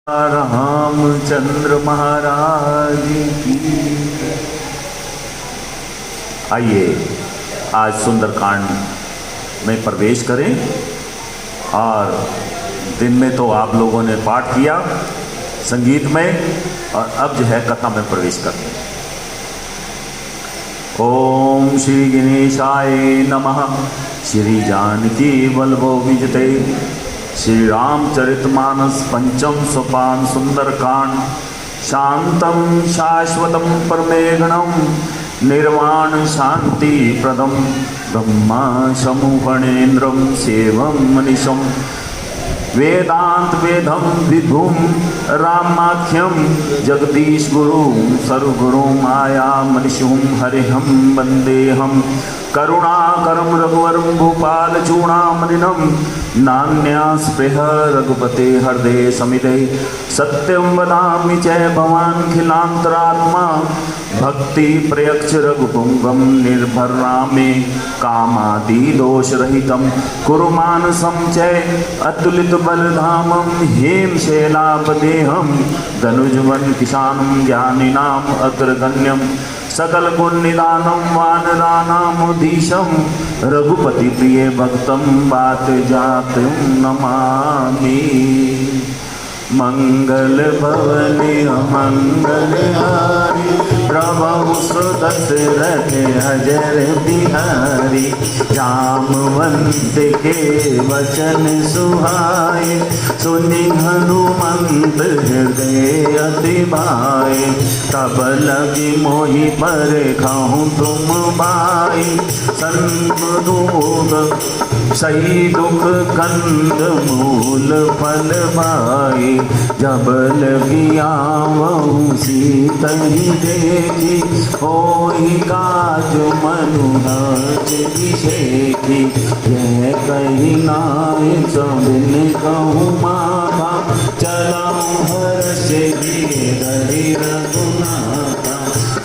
रामचंद्र महाराज की। आइए आज सुंदरकांड में प्रवेश करें। और दिन में तो आप लोगों ने पाठ किया संगीत में, और अब जो है कथा में प्रवेश करते हैं। ओम श्री गणेशाय नमः। श्री जानकी वल्लभो विजते। श्री रामचरितमानस पंचम सोपान सुंदरकांड। शांतम शाश्वतम परमेगणम निर्वाण शांति प्रदम ब्रह्मा समूहणेन्द्रम सेवम मनीषम वेदांत वेदम विभुम रामाख्यम जगदीश गुरु सर्वगुरु माया मनीषुम हरिहम वंदेहम करुणाकरम रघुवरम भूपाल चूड़ामणिनम नान्या स्पृह रघुपते हृदय समिते सत्यं वदामि च भवानखिलान्तरात्मा भक्ति प्रयच्छ रघुपुंगम निर्भरामि कामादि दोषरहितं कुरु मानसं च अतुलित बलधामं हेम शैलापदेहं धनुजवन किशानं ज्ञानिनाम् अग्रगण्यं सकल गुण निदानम वानरानामुदीशम रघुपति प्रिय भक्तम बात जात नमामि। मंगल भवने मंगल हारी प्रभु सुदशरथ अजर बिहारी जामवंत के वचन सुहाए सुनि हनुमंत हृदय अति भाए तब लगी मोहि पर खाऊं तुम बाई संग सही दुख कंद मूल फल भाई जब लगी आवहु सीत ही देखी होई काज मनुराज विषेखी यह कही नाय सबिन कहूँ माता चलाऊं हर्ष गिरि रघुनाथा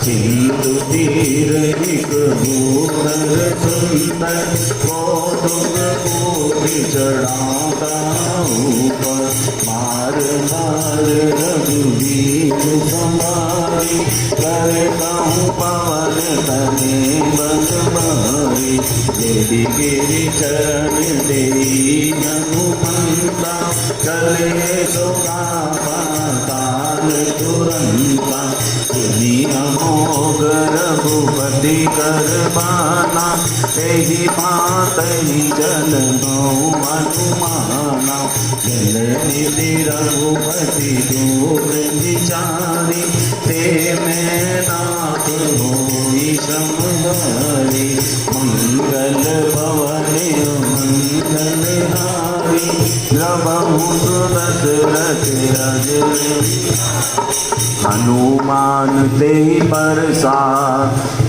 सिंधु तीर एक भूधर सुंदर कौतुक कोटि चढ़ाता ऊपर मार मार रघुवीर संभारी करता हूँ पवन तने बन मारी देवी गिरि चरण देई हनुमंता चले सोगा पाताल तुरंता तुम्ही अमोघ रघुपति करबाना एहि भात ही जन हनुमाना जल निधि रघुपति दूर विचारी ते मैं नाथ होई समधारी मंगल भवने मंगल हारी प्रभु सुदशरथ अजर हनुमान ते परसा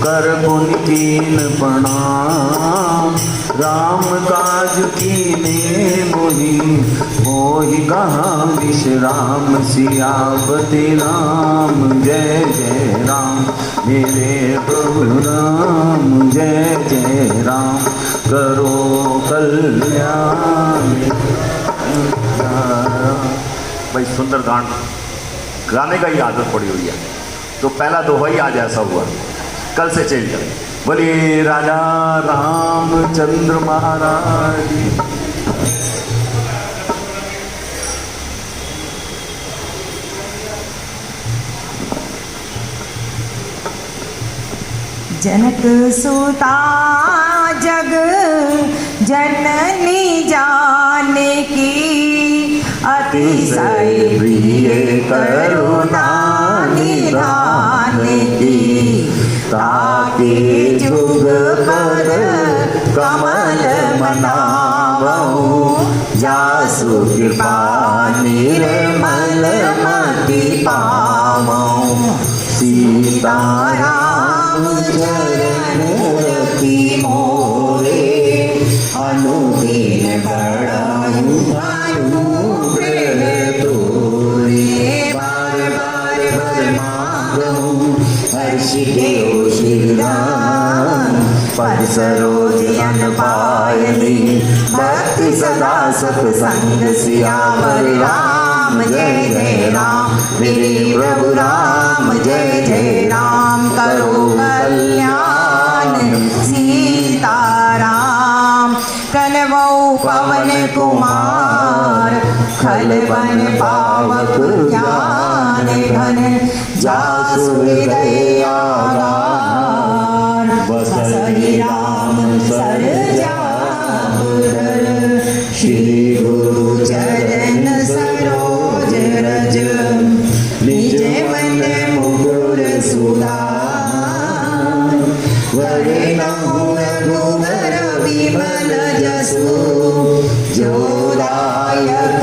कर पुन कीन प्रणाम राम काज कीने मोहि मोहि कहाँ विश्राम सियापति राम जय जय राम मेरे प्रभु राम जय जय राम करो कल्याण। भाई सुंदरकांड गाने का ही आदत पड़ी हुई है, तो पहला दोहा ही आज ऐसा हुआ, कल से चेंज करें। बोलिए राजा रामचंद्र महाराज। जनक सुता जग जननी जानकी अतिशय प्रिय करुणा निधान की ताके जुग पर कमल मनावहु जासु कृपा निर्मल मति पावहु सीताराम चरण रति मोरे अनुदिन बढ़ाऊं पद सरोज अन पायनी भक्ति सदा सत्संग सियावर राम राम जय जय राम, मेरे प्रभु राम जय जय राम, करो कल्याण सीताराम। कलवौ पवन कुमार, खलवन पावक ज्ञान घन, जासु हृदय आधार, बसहि राम सर जापुर, श्री गुरु चरण सरोज रज, निज मन मुकुर सुधार, वरनहु रघुवर विमल जसु, जो दायक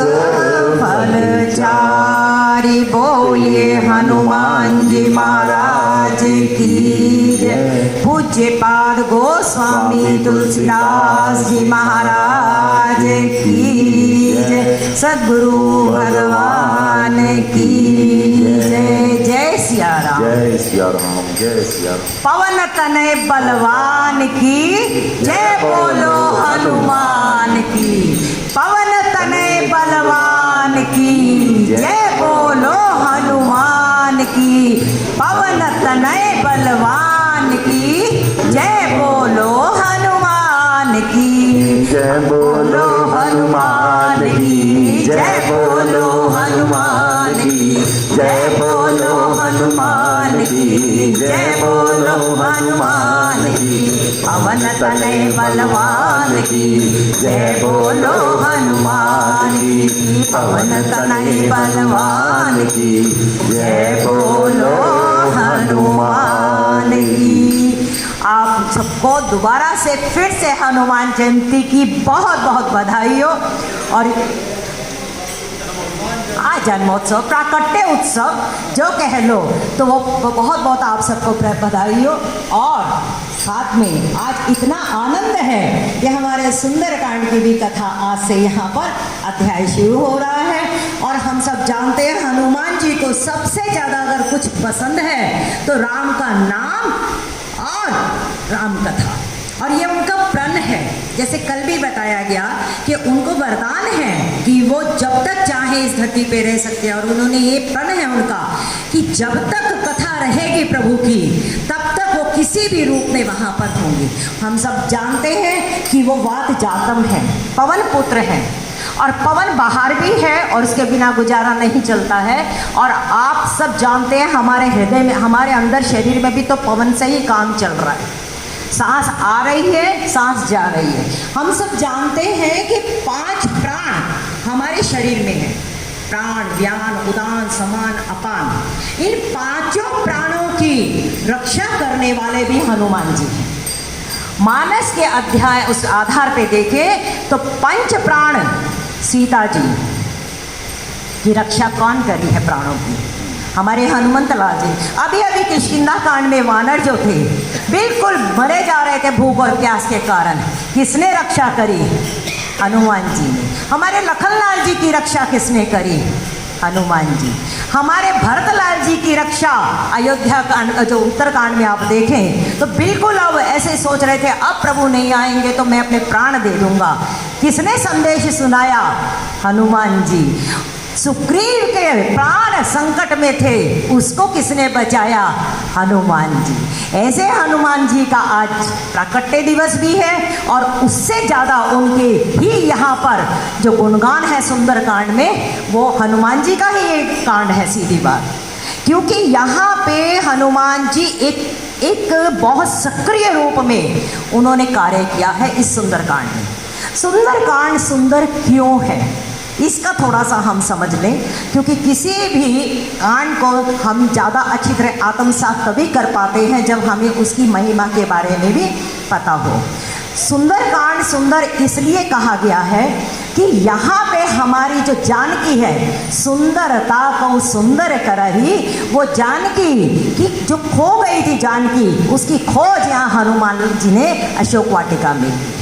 फलचारि। बोलिए हनुमान जी महाराज की जय। पूज्य पाद गोस्वामी तुलसीदास जी महाराज की जय। सद्गुरु भगवान की जय। जय सिया राम। जय सिया राम, जय सिया राम। पवन तनय बलवान की जय, बोलो हनुमान की। पवन तनय बलवान की जय, बोलो हनुमान की। पवन तनय बलवान की जय, बोलो हनुमान की। जय बोलो हनुमान की, जय बोलो हनुमान की। जय बोलो हनुमान की, जय बोलो हनुमान की। पवन तनय बलवान की जय, बोलो हनुमान की। पवन तनय बलवान की जय, बोलो हनुमान की। आप सबको दोबारा से फिर से हनुमान जयंती की बहुत बहुत बधाई हो। और आज जन्मोत्सव, प्राकट्य उत्सव जो कह लो तो वो बहुत बहुत आप सबको बधाई हो। और साथ में आज इतना आनंद है कि हमारे सुंदरकांड की भी कथा आज से यहाँ पर अध्याय शुरू हो रहा है। और हम सब जानते हैं हनुमान जी को सबसे ज़्यादा अगर कुछ पसंद है तो राम का नाम और राम कथा, और ये उनका प्रण है। जैसे कल भी बताया गया कि उनको वरदान है कि वो जब तक चाहे इस धरती पे रह सकते हैं, और उन्होंने ये प्रण है उनका कि जब तक कथा रहेगी प्रभु की तब तक वो किसी भी रूप में वहाँ पर होंगे। हम सब जानते हैं कि वो वात जातम है, पवन पुत्र हैं, और पवन बाहर भी है और उसके बिना गुजारा नहीं चलता है। और आप सब जानते हैं हमारे हृदय में, हमारे अंदर शरीर में भी तो पवन से ही काम चल रहा है। सांस आ रही है, सांस जा रही है। हम सब जानते हैं कि 5 प्राण हमारे शरीर में है, प्राण, व्यान, उदान, समान, अपान। इन 5 प्राणों की रक्षा करने वाले भी हनुमान जी हैं। मानस के अध्याय उस आधार पे देखें तो 5 प्राण सीता जी की रक्षा कौन करी है प्राणों की? हमारे हनुमंत लाल जी। अभी अभी किष्किंधा कांड में वानर जो थे बिल्कुल मरे जा रहे थे भूख और प्यास के कारण, किसने रक्षा करी? हनुमान जी ने। हमारे लखनलाल जी की रक्षा किसने करी? हनुमान जी। हमारे भरतलाल जी की रक्षा अयोध्या कांड, जो उत्तरकांड में आप देखें तो बिल्कुल अब ऐसे सोच रहे थे अब प्रभु नहीं आएंगे तो मैं अपने प्राण दे दूंगा। किसने संदेश सुनाया? हनुमान जी। सुग्रीव के प्राण संकट में थे, उसको किसने बचाया? हनुमान जी। ऐसे हनुमान जी का आज प्राकट्य दिवस भी है, और उससे ज़्यादा उनके ही यहाँ पर जो गुणगान है सुंदरकांड में, वो हनुमान जी का ही एक कांड है सीधी बात। क्योंकि यहाँ पे हनुमान जी एक बहुत सक्रिय रूप में उन्होंने कार्य किया है इस सुंदरकांड में। सुंदरकांड सुंदर क्यों है इसका थोड़ा सा हम समझ लें, क्योंकि किसी भी कांड को हम ज़्यादा अच्छी तरह आत्मसात तभी कर पाते हैं जब हमें उसकी महिमा के बारे में भी पता हो। सुंदरकांड सुंदर इसलिए कहा गया है कि यहाँ पे हमारी जो जानकी है, सुंदरता को सुंदर करही, वो जानकी की जो खो गई थी जानकी, उसकी खोज यहाँ हनुमान जी ने अशोक वाटिका में की।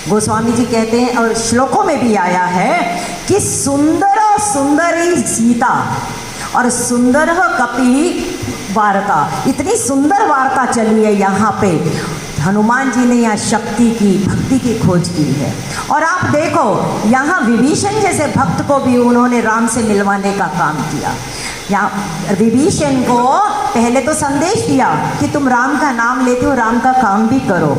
गोस्वामी जी कहते हैं और श्लोकों में भी आया है कि सुंदर सुंदरी सीता और सुंदर कपि वार्ता। इतनी सुंदर वार्ता चली है यहाँ पे हनुमान जी ने यहाँ शक्ति की, भक्ति की खोज की है। और आप देखो यहाँ विभीषण जैसे भक्त को भी उन्होंने राम से मिलवाने का काम किया। यहाँ विभीषण को पहले तो संदेश दिया कि तुम राम का नाम लेते हो, राम का काम भी करो।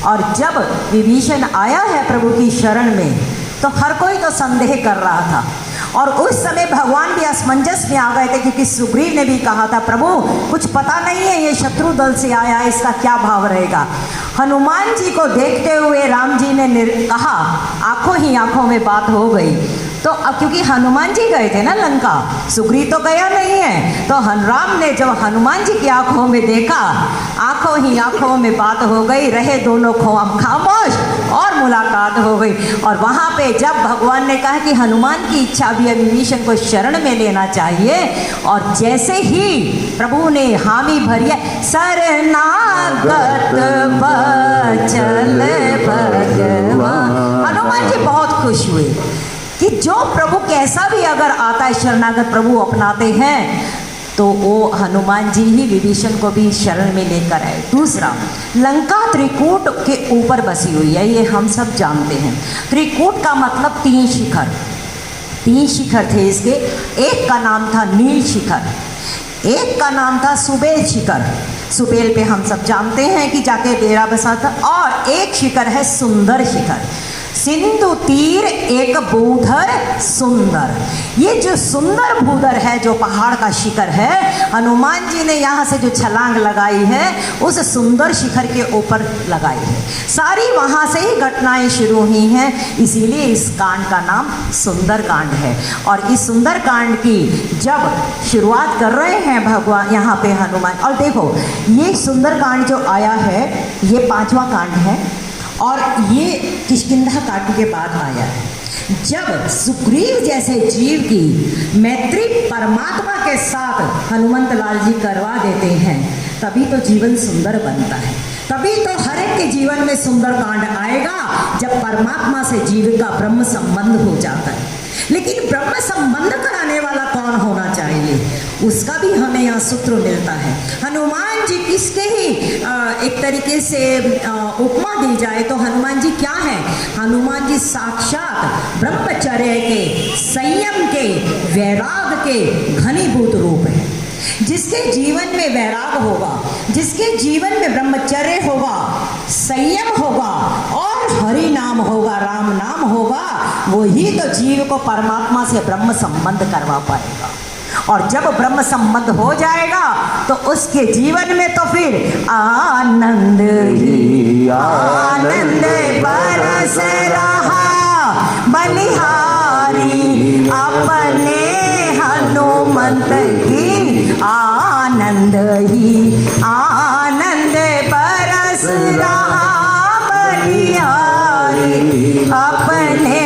और जब विभीषण आया है प्रभु की शरण में तो हर कोई तो संदेह कर रहा था। और उस समय भगवान भी असमंजस में आ गए थे, क्योंकि सुग्रीव ने भी कहा था प्रभु कुछ पता नहीं है, ये शत्रु दल से आया है, इसका क्या भाव रहेगा। हनुमान जी को देखते हुए राम जी ने कहा, आंखों ही आंखों में बात हो गई। तो अब क्योंकि हनुमान जी गए थे ना लंका, सुग्रीव तो गया नहीं है, तो राम ने जब हनुमान जी की आंखों में देखा, आंखों ही आंखों में बात हो गई, रहे दोनों खामोश और मुलाकात हो गई। और वहाँ पे जब भगवान ने कहा कि हनुमान की इच्छा भी विभीषण को शरण में लेना चाहिए, और जैसे ही प्रभु ने हामी भरी है, शरणागत बचल भगवान, हनुमान जी बहुत खुश हुए कि जो प्रभु कैसा भी अगर आता है शरणागत प्रभु अपनाते हैं, तो वो हनुमान जी ही विभीषण को भी शरण में लेकर आए। दूसरा, लंका त्रिकूट के ऊपर बसी हुई है, ये हम सब जानते हैं। त्रिकूट का मतलब 3 शिखर, 3 शिखर थे इसके। एक का नाम था नील शिखर, एक का नाम था सुबेल शिखर, सुबेल पे हम सब जानते हैं कि जाके डेरा बसा था। और एक शिखर है सुंदर शिखर, सिंधु तीर एक भूधर सुंदर। ये जो सुंदर भूधर है, जो पहाड़ का शिखर है, हनुमान जी ने यहाँ से जो छलांग लगाई है उस सुंदर शिखर के ऊपर लगाई है। सारी वहाँ से ही घटनाएं शुरू हुई हैं, इसीलिए इस कांड का नाम सुंदर कांड है। और इस सुंदर कांड की जब शुरुआत कर रहे हैं भगवान यहाँ पे हनुमान, और देखो ये सुंदर कांड जो आया है ये 5वां कांड है, और ये किष्किंधा कांड के बाद आया है। जब सुग्रीव जैसे जीव की मैत्री परमात्मा के साथ हनुमंत लाल जी करवा देते हैं, तभी तो जीवन सुंदर बनता है, तभी तो हर एक के जीवन में सुंदर कांड आएगा जब परमात्मा से जीव का ब्रह्म संबंध हो जाता है। लेकिन ब्रह्म संबंध कराने वाला कौन होना चाहिए, उसका भी हमें यहाँ सूत्र मिलता है। हनुमान जी किसके ही एक तरीके से उपमा दी जाए तो हनुमान जी क्या है? हनुमान जी साक्षात ब्रह्मचर्य के, संयम के, वैराग के घनीभूत रूप है। जिसके जीवन में वैराग होगा, जिसके जीवन में ब्रह्मचर्य होगा, संयम होगा और हरि नाम होगा, राम नाम होगा, वही तो जीव को परमात्मा से ब्रह्म संबंध करवा पाएगा। और जब ब्रह्म संबंध हो जाएगा तो उसके जीवन में तो फिर आनंद ही आनंद बरस रहा, बलिहारी अपने हनुमंत की, आनंद ही आनंद बरस रहा, बलिहारी अपने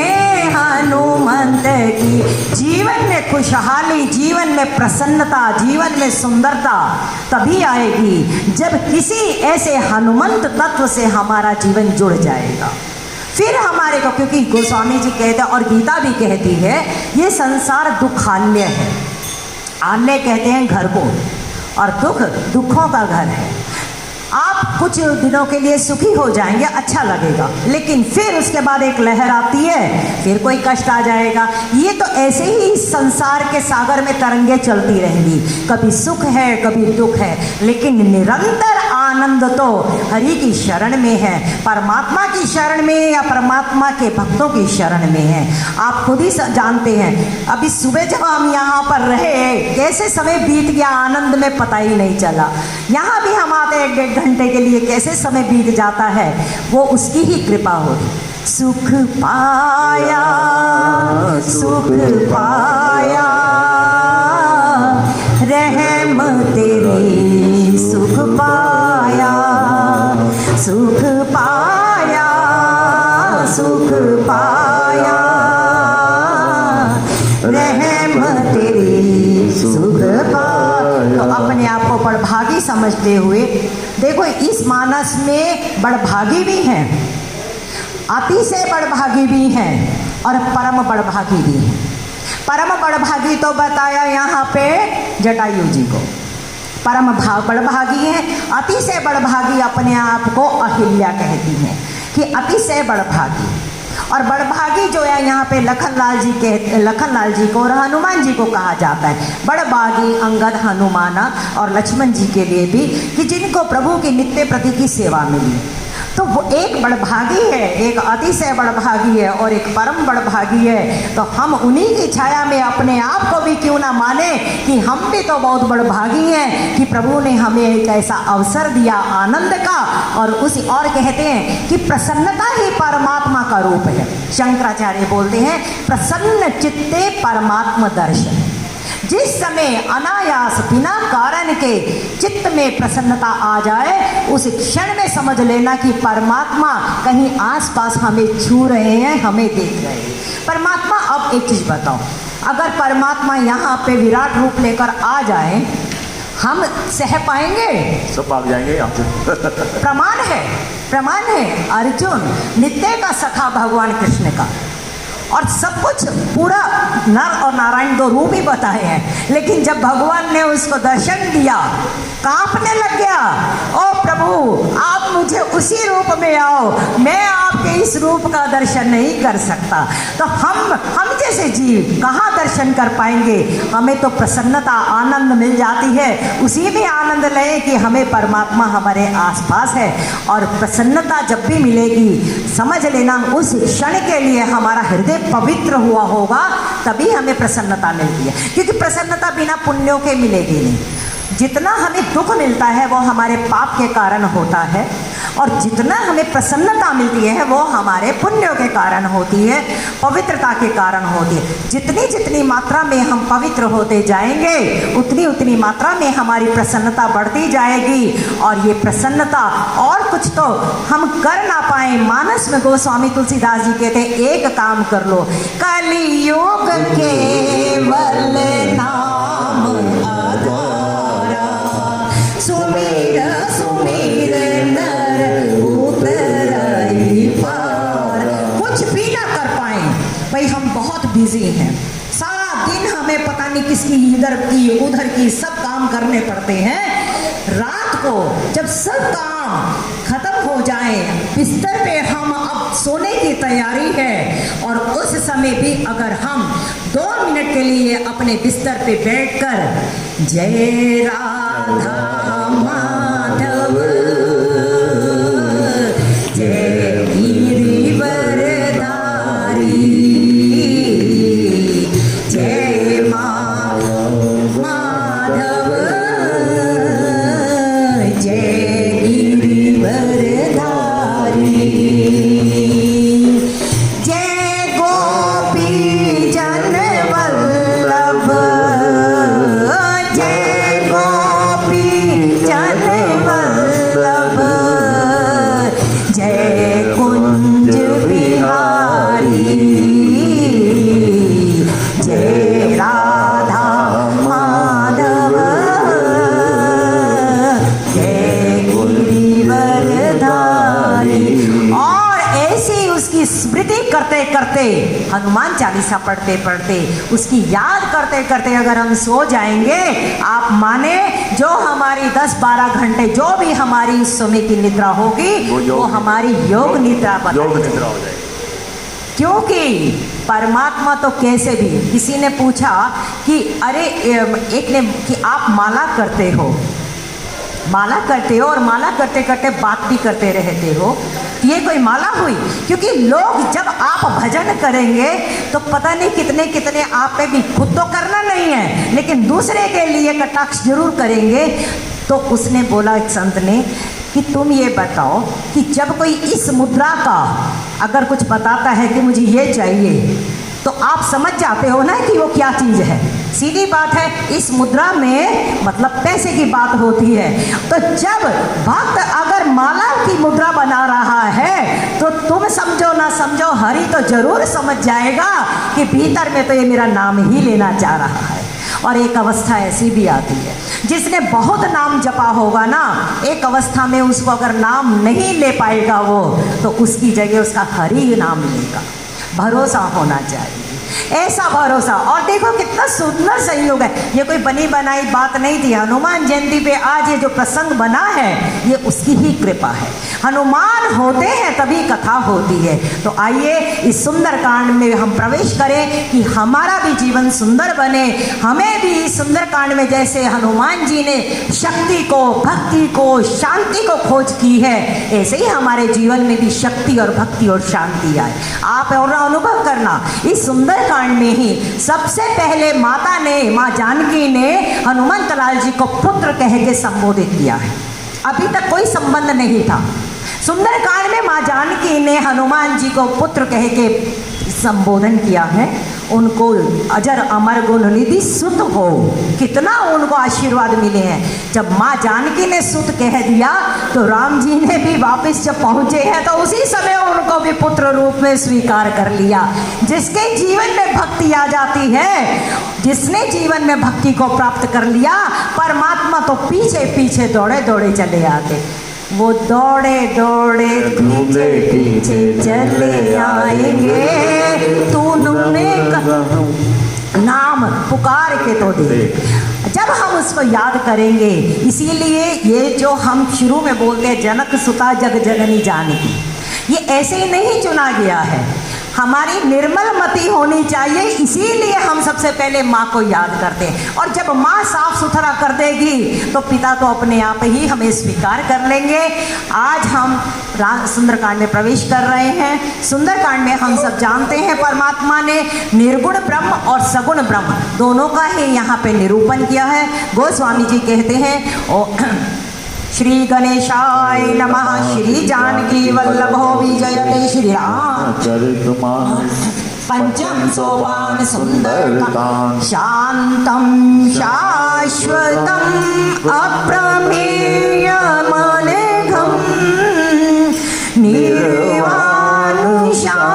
हनुमंत की। जीवन में खुशहाली, जीवन में प्रसन्नता, जीवन में सुंदरता तभी आएगी जब किसी ऐसे हनुमंत तत्व से हमारा जीवन जुड़ जाएगा। फिर हमारे को, क्योंकि गोस्वामी जी कहते हैं और गीता भी कहती है, ये संसार दुखान्य है। आन्य कहते हैं घर को, और दुख दुखों का घर है। आप कुछ दिनों के लिए सुखी हो जाएंगे, अच्छा लगेगा, लेकिन फिर उसके बाद एक लहर आती है, फिर कोई कष्ट आ जाएगा। ये तो ऐसे ही संसार के सागर में तरंगे चलती रहेंगी, कभी सुख है कभी दुख है, लेकिन निरंतर आनंद तो हरि की शरण में है, परमात्मा की शरण में या परमात्मा के भक्तों की शरण में है। आप खुद ही जानते हैं, अभी सुबह जब हम यहाँ पर रहे कैसे समय बीत गया, आनंद में पता ही नहीं चला। यहाँ भी हम आते 1-1.5 घंटे के लिए, कैसे समय बीत जाता है, वो उसकी ही कृपा होगी। सुख पाया, सुख पाया, रहम तेरी सुख पाया, सुख पाया, सुख पाया, रहम तेरी सुख पाया। तो अपने आप को बड़भागी समझते हुए देखो, इस मानस में बड़भागी भी हैं, अति से बड़भागी भी हैं और परम बड़भागी भी हैं। परम बड़भागी तो बताया यहाँ पे जटायु जी को, बड़भागी हैं। अति से बड़भागी अपने आप को अहिल्या कहती हैं कि अति से बड़भागी। और बड़भागी जो है यहाँ पे लखनलाल जी को और हनुमान जी को कहा जाता है। बड़भागी अंगद, हनुमाना और लक्ष्मण जी के लिए भी कि जिनको प्रभु की नित्य प्रति की सेवा मिली। तो वो एक बड़भागी है, एक अति से बड़भागी है और एक परम बड़भागी है। तो हम उन्हीं की छाया में अपने आप को भी क्यों ना माने कि हम भी तो बहुत बड़भागी हैं कि प्रभु ने हमें एक ऐसा अवसर दिया आनंद का। और कहते हैं कि प्रसन्नता ही परमात्मा का रूप है। शंकराचार्य बोलते हैं प्रसन्न चित्ते परमात्मा दर्शन। जिस समय अनायास बिना कारण के चित्त में प्रसन्नता आ जाए उस क्षण में समझ लेना कि परमात्मा कहीं आसपास हमें छू रहे हैं, हमें देख रहे हैं। परमात्मा, अब एक चीज़ बताओ, अगर परमात्मा यहाँ पे विराट रूप लेकर आ जाए हम सह पाएंगे? सब भाग जाएंगे यहाँ से। प्रमाण है अर्जुन नित्य का सखा भगवान कृष्ण का। और सब कुछ पूरा नर और नारायण दो रूप ही बताए हैं, लेकिन जब भगवान ने उसको दर्शन दिया कांपने लग गया। ओ प्रभु, आप मुझे उसी रूप में आओ, मैं आपके इस रूप का दर्शन नहीं कर सकता। तो हम जैसे जीव कहाँ दर्शन कर पाएंगे? हमें तो प्रसन्नता आनंद मिल जाती है, उसी में आनंद लें कि हमें परमात्मा हमारे आसपास है। और प्रसन्नता जब भी मिलेगी समझ लेना उस क्षण के लिए हमारा हृदय पवित्र हुआ होगा, तभी हमें प्रसन्नता मिलती है। क्योंकि प्रसन्नता बिना पुण्यों के मिलेगी नहीं। जितना हमें दुख मिलता है वो हमारे पाप के कारण होता है और जितना हमें प्रसन्नता मिलती है वो हमारे पुण्यों के कारण होती है, पवित्रता के कारण होती है। जितनी जितनी मात्रा में हम पवित्र होते जाएंगे उतनी उतनी मात्रा में हमारी प्रसन्नता बढ़ती जाएगी। और ये प्रसन्नता और कुछ तो हम कर ना पाए। मानस में गोस्वामी तुलसीदास जी कहते एक काम कर लो, कलियुग केवल नाम आधारा, सुमिर सुमिर नर उतरई पार। कुछ भी ना कर पाए भाई, हम बहुत बिजी हैं, सारा दिन हमें पता नहीं किसकी इधर की उधर की सब काम करने पड़ते हैं। रात को जब सब काम खत्म हो जाए, बिस्तर पे हम अब सोने की तैयारी है और उस समय भी अगर हम 2 मिनट के लिए अपने बिस्तर पे बैठकर जय राधा माधव जय गिरिवरधारी जय माधव जय गिरिवरधारी जय गोपी जन वल्लभ जय गोपी जन वल्लभ जय कुंज बिहारी जय राधा माधव जय गिरिवरधारी। और ऐसी उसकी स्मृति करते करते, हनुमान चालीसा पढ़ते पढ़ते, उसकी याद करते करते अगर हम सो जाएंगे, आप माने जो हमारी 10-12 घंटे जो भी हमारी इस समय की निद्रा होगी वो हमारी योग निद्रा योग निद्रा हो जाएगी। क्योंकि परमात्मा तो कैसे भी, किसी ने पूछा कि अरे एक ने कि आप माला करते हो और माला करते करते बात भी करते रहते हो, ये कोई माला हुई? क्योंकि लोग जब आप भजन करेंगे तो पता नहीं कितने कितने आप पे भी, खुद तो करना नहीं है लेकिन दूसरे के लिए कटाक्ष जरूर करेंगे। तो उसने बोला एक संत ने कि तुम ये बताओ कि जब कोई इस मुद्रा का अगर कुछ बताता है कि मुझे ये चाहिए तो आप समझ जाते हो ना कि वो क्या चीज़ है। सीधी बात है, इस मुद्रा में मतलब पैसे की बात होती है। तो जब भक्त अगर माला की मुद्रा बना रहा है तो तुम समझो ना समझो, हरि तो जरूर समझ जाएगा कि भीतर में तो ये मेरा नाम ही लेना चाह रहा है। और एक अवस्था ऐसी भी आती है, जिसने बहुत नाम जपा होगा ना, एक अवस्था में उसको अगर नाम नहीं ले पाएगा वो, तो उसकी जगह उसका हरि नाम लेगा। भरोसा होना चाहिए। ऐसा भरोसा। और देखो कितना सुंदर संयोग है, ये कोई बनी बनाई बात नहीं थी। हनुमान जयंती पे आज ये जो प्रसंग बना है ये उसकी ही कृपा है। हनुमान होते हैं तभी कथा होती है। तो आइए इस सुंदर कांड में हम प्रवेश करें कि हमारा भी जीवन सुंदर बने। हमें भी इस सुंदर कांड में जैसे हनुमान जी ने शक्ति को, भक्ति को, शांति को खोज की है, ऐसे ही हमारे जीवन में भी शक्ति और भक्ति और शांति आए। आप और अनुभव करना, इस सुंदर कांड में ही सबसे पहले माता ने, माँ जानकी ने हनुमंत लाल जी को पुत्र कह के संबोधित किया है। अभी तक कोई संबंध नहीं था। सुंदर कांड में माँ जानकी ने हनुमान जी को पुत्र कह के संबोधन किया है। उनको अजर अमर गुण निधि सुत हो, कितना उनको आशीर्वाद मिले हैं। जब माँ जानकी ने सुत कह दिया तो राम जी ने भी वापस जब पहुँचे हैं तो उसी समय उनको भी पुत्र रूप में स्वीकार कर लिया। जिसके जीवन में भक्ति आ जाती है, जिसने जीवन में भक्ति को प्राप्त कर लिया, परमात्मा तो पीछे पीछे दौड़े दौड़े चले आते। वो दौड़े दौड़े पीछे पीछे चले आएंगे, तूने नाम पुकार के तो दे। जब हम उसको याद करेंगे, इसीलिए ये जो हम शुरू में बोलते हैं जनक सुता जग जननी जानकी, ये ऐसे ही नहीं चुना गया है। हमारी निर्मल मति होनी चाहिए, इसीलिए हम सबसे पहले माँ को याद करते हैं। और जब माँ साफ सुथरा कर देगी तो पिता तो अपने आप ही हमें स्वीकार कर लेंगे। आज हम सुंदरकांड में प्रवेश कर रहे हैं। सुंदरकांड में हम सब जानते हैं परमात्मा ने निर्गुण ब्रह्म और सगुण ब्रह्म दोनों का ही यहाँ पे निरूपण किया है। गोस्वामी जी कहते हैं श्री गणेशाय नमः, श्री जानकी वल्लभो विजयते श्री राम पंचम सोपान सुंदरकांड। शांतं शाश्वतं अप्रमेयमनेघं निर्वाणं शान्तिप्रदं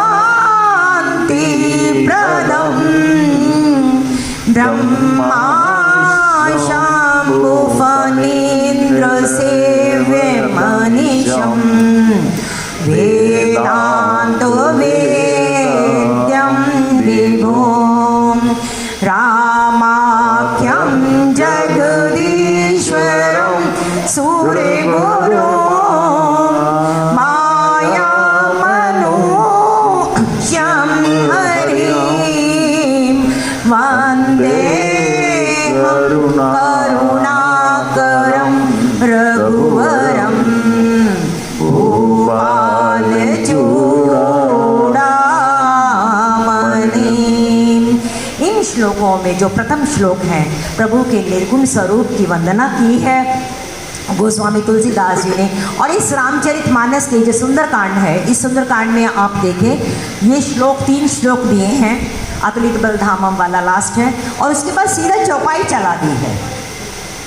ब्रह्मा सेव्यमनीशं वेदान्तो वेद्यं विभुं रामाख्यं जगदीश्वरं सूर्यगुरुं मायामनूह्यं हरिं वन्दे करुणाकरं रघुवरं भूपालचूडामणिम्। इन श्लोकों में जो प्रथम श्लोक है, प्रभु के निर्गुण स्वरूप की वंदना की है गोस्वामी तुलसीदास जी ने। और इस रामचरितमानस के जो सुंदरकांड है, इस सुंदरकांड में आप देखें ये श्लोक 3 श्लोक दिए हैं, अतुलित बलधामम वाला लास्ट है, और उसके बाद सीधा चौपाई चला दी है।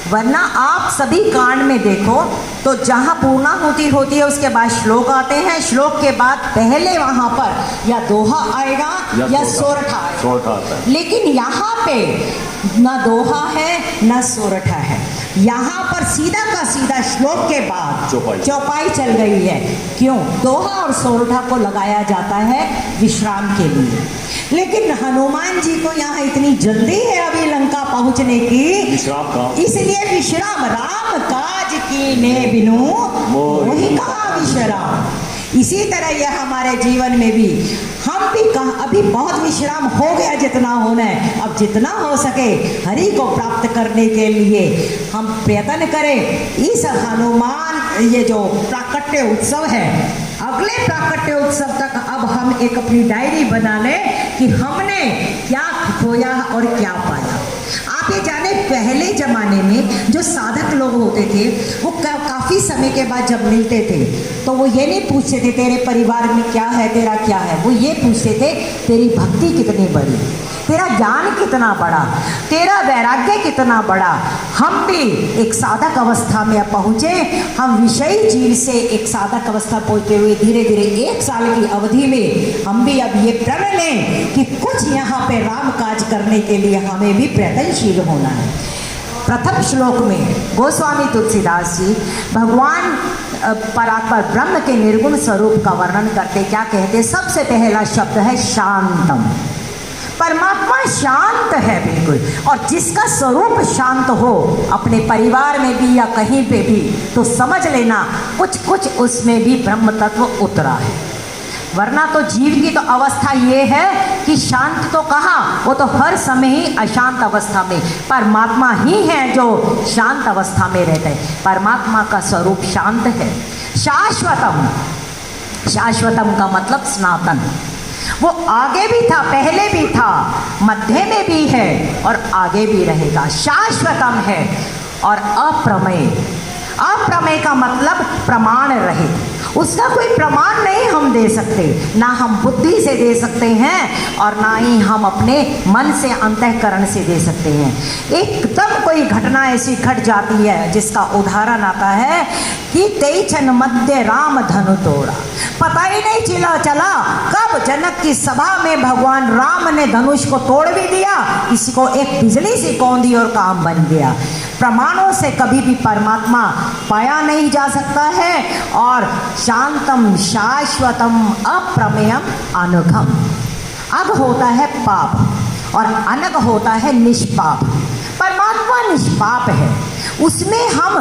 वरना आप सभी कांड में देखो तो जहाँ पूर्णाहुति होती है उसके बाद श्लोक आते हैं, श्लोक के बाद पहले वहाँ पर या दोहा आएगा या सोरठा आएगा। लेकिन यहाँ पे न दोहा है न सोरठा है, यहाँ पर सीधा का सीधा श्लोक के बाद चौपाई चल गई है। क्यों? दोहा और सोरठा को लगाया जाता है विश्राम के लिए। लेकिन हनुमान जी को यहाँ इतनी जल्दी है अभी लंका पहुँचने की, इसलिए विश्राम राम काज कीने बिनु मोहि कहा विश्राम। इसी तरह यह हमारे जीवन में भी, हम भी अभी बहुत विश्राम हो गया जितना होना है, अब जितना हो सके हरि को प्राप्त करने के लिए हम प्रयत्न करें। इस हनुमान ये जो प्राकट्य उत्सव है, अगले प्राकट्य उत्सव तक अब हम एक अपनी डायरी बना लें कि हमने क्या खोया और क्या पाया। आप ये जाने पहले ज़माने में जो साधक लोग होते थे वो काफ़ी समय के बाद जब मिलते थे तो वो ये नहीं पूछते थे तेरे परिवार में क्या है, तेरा क्या है, वो ये पूछते थे तेरी भक्ति कितनी बड़ी, तेरा ज्ञान कितना बड़ा, तेरा वैराग्य कितना बड़ा। हम भी एक साधक अवस्था में अब पहुँचे, हम विषयी जीव से एक साधक अवस्था पहुँचते हुए धीरे धीरे 1 साल की अवधि में हम भी अब ये प्रण लें कि कुछ यहाँ पे राम काज करने के लिए हमें भी प्रयत्नशील होना है। प्रथम श्लोक में गोस्वामी तुलसीदास जी भगवान परात्पर ब्रह्म के निर्गुण स्वरूप का वर्णन करते क्या कहते? सबसे पहला शब्द है शांतम। परमात्मा शांत है बिल्कुल, और जिसका स्वरूप शांत हो अपने परिवार में भी या कहीं पे भी, तो समझ लेना कुछ कुछ उसमें भी ब्रह्म तत्व उतरा है। वरना तो जीव की तो अवस्था ये है कि शांत तो कहाँ, वो तो हर समय ही अशांत अवस्था में। परमात्मा ही है जो शांत अवस्था में रहते हैं। परमात्मा का स्वरूप शांत है। शाश्वतम, शाश्वतम का मतलब सनातन। वो आगे भी था, पहले भी था, मध्य में भी है और आगे भी रहेगा। शाश्वतम है और अप्रमेय। अप्रमेय का मतलब प्रमाण रहित। उसका कोई प्रमाण नहीं हम दे सकते, ना हम बुद्धि से दे सकते हैं और ना ही हम अपने मन से, अंतःकरण से दे सकते हैं। एकदम कोई घटना ऐसी घट जाती है जिसका उदाहरण आता है कि तेईछन मध्य राम धनु तोड़ा। पता ही नहीं चला कब जनक की सभा में भगवान राम ने धनुष को तोड़ भी दिया, किसी को एक बिजली सी कौंधी और काम बन गया। प्रमाणों से कभी भी परमात्मा पाया नहीं जा सकता है। और शांतम, शाश्वतम, अप्रमेयम, अनघम। अग होता है पाप और अनग होता है निष्पाप। परमात्मा निष्पाप है, उसमें हम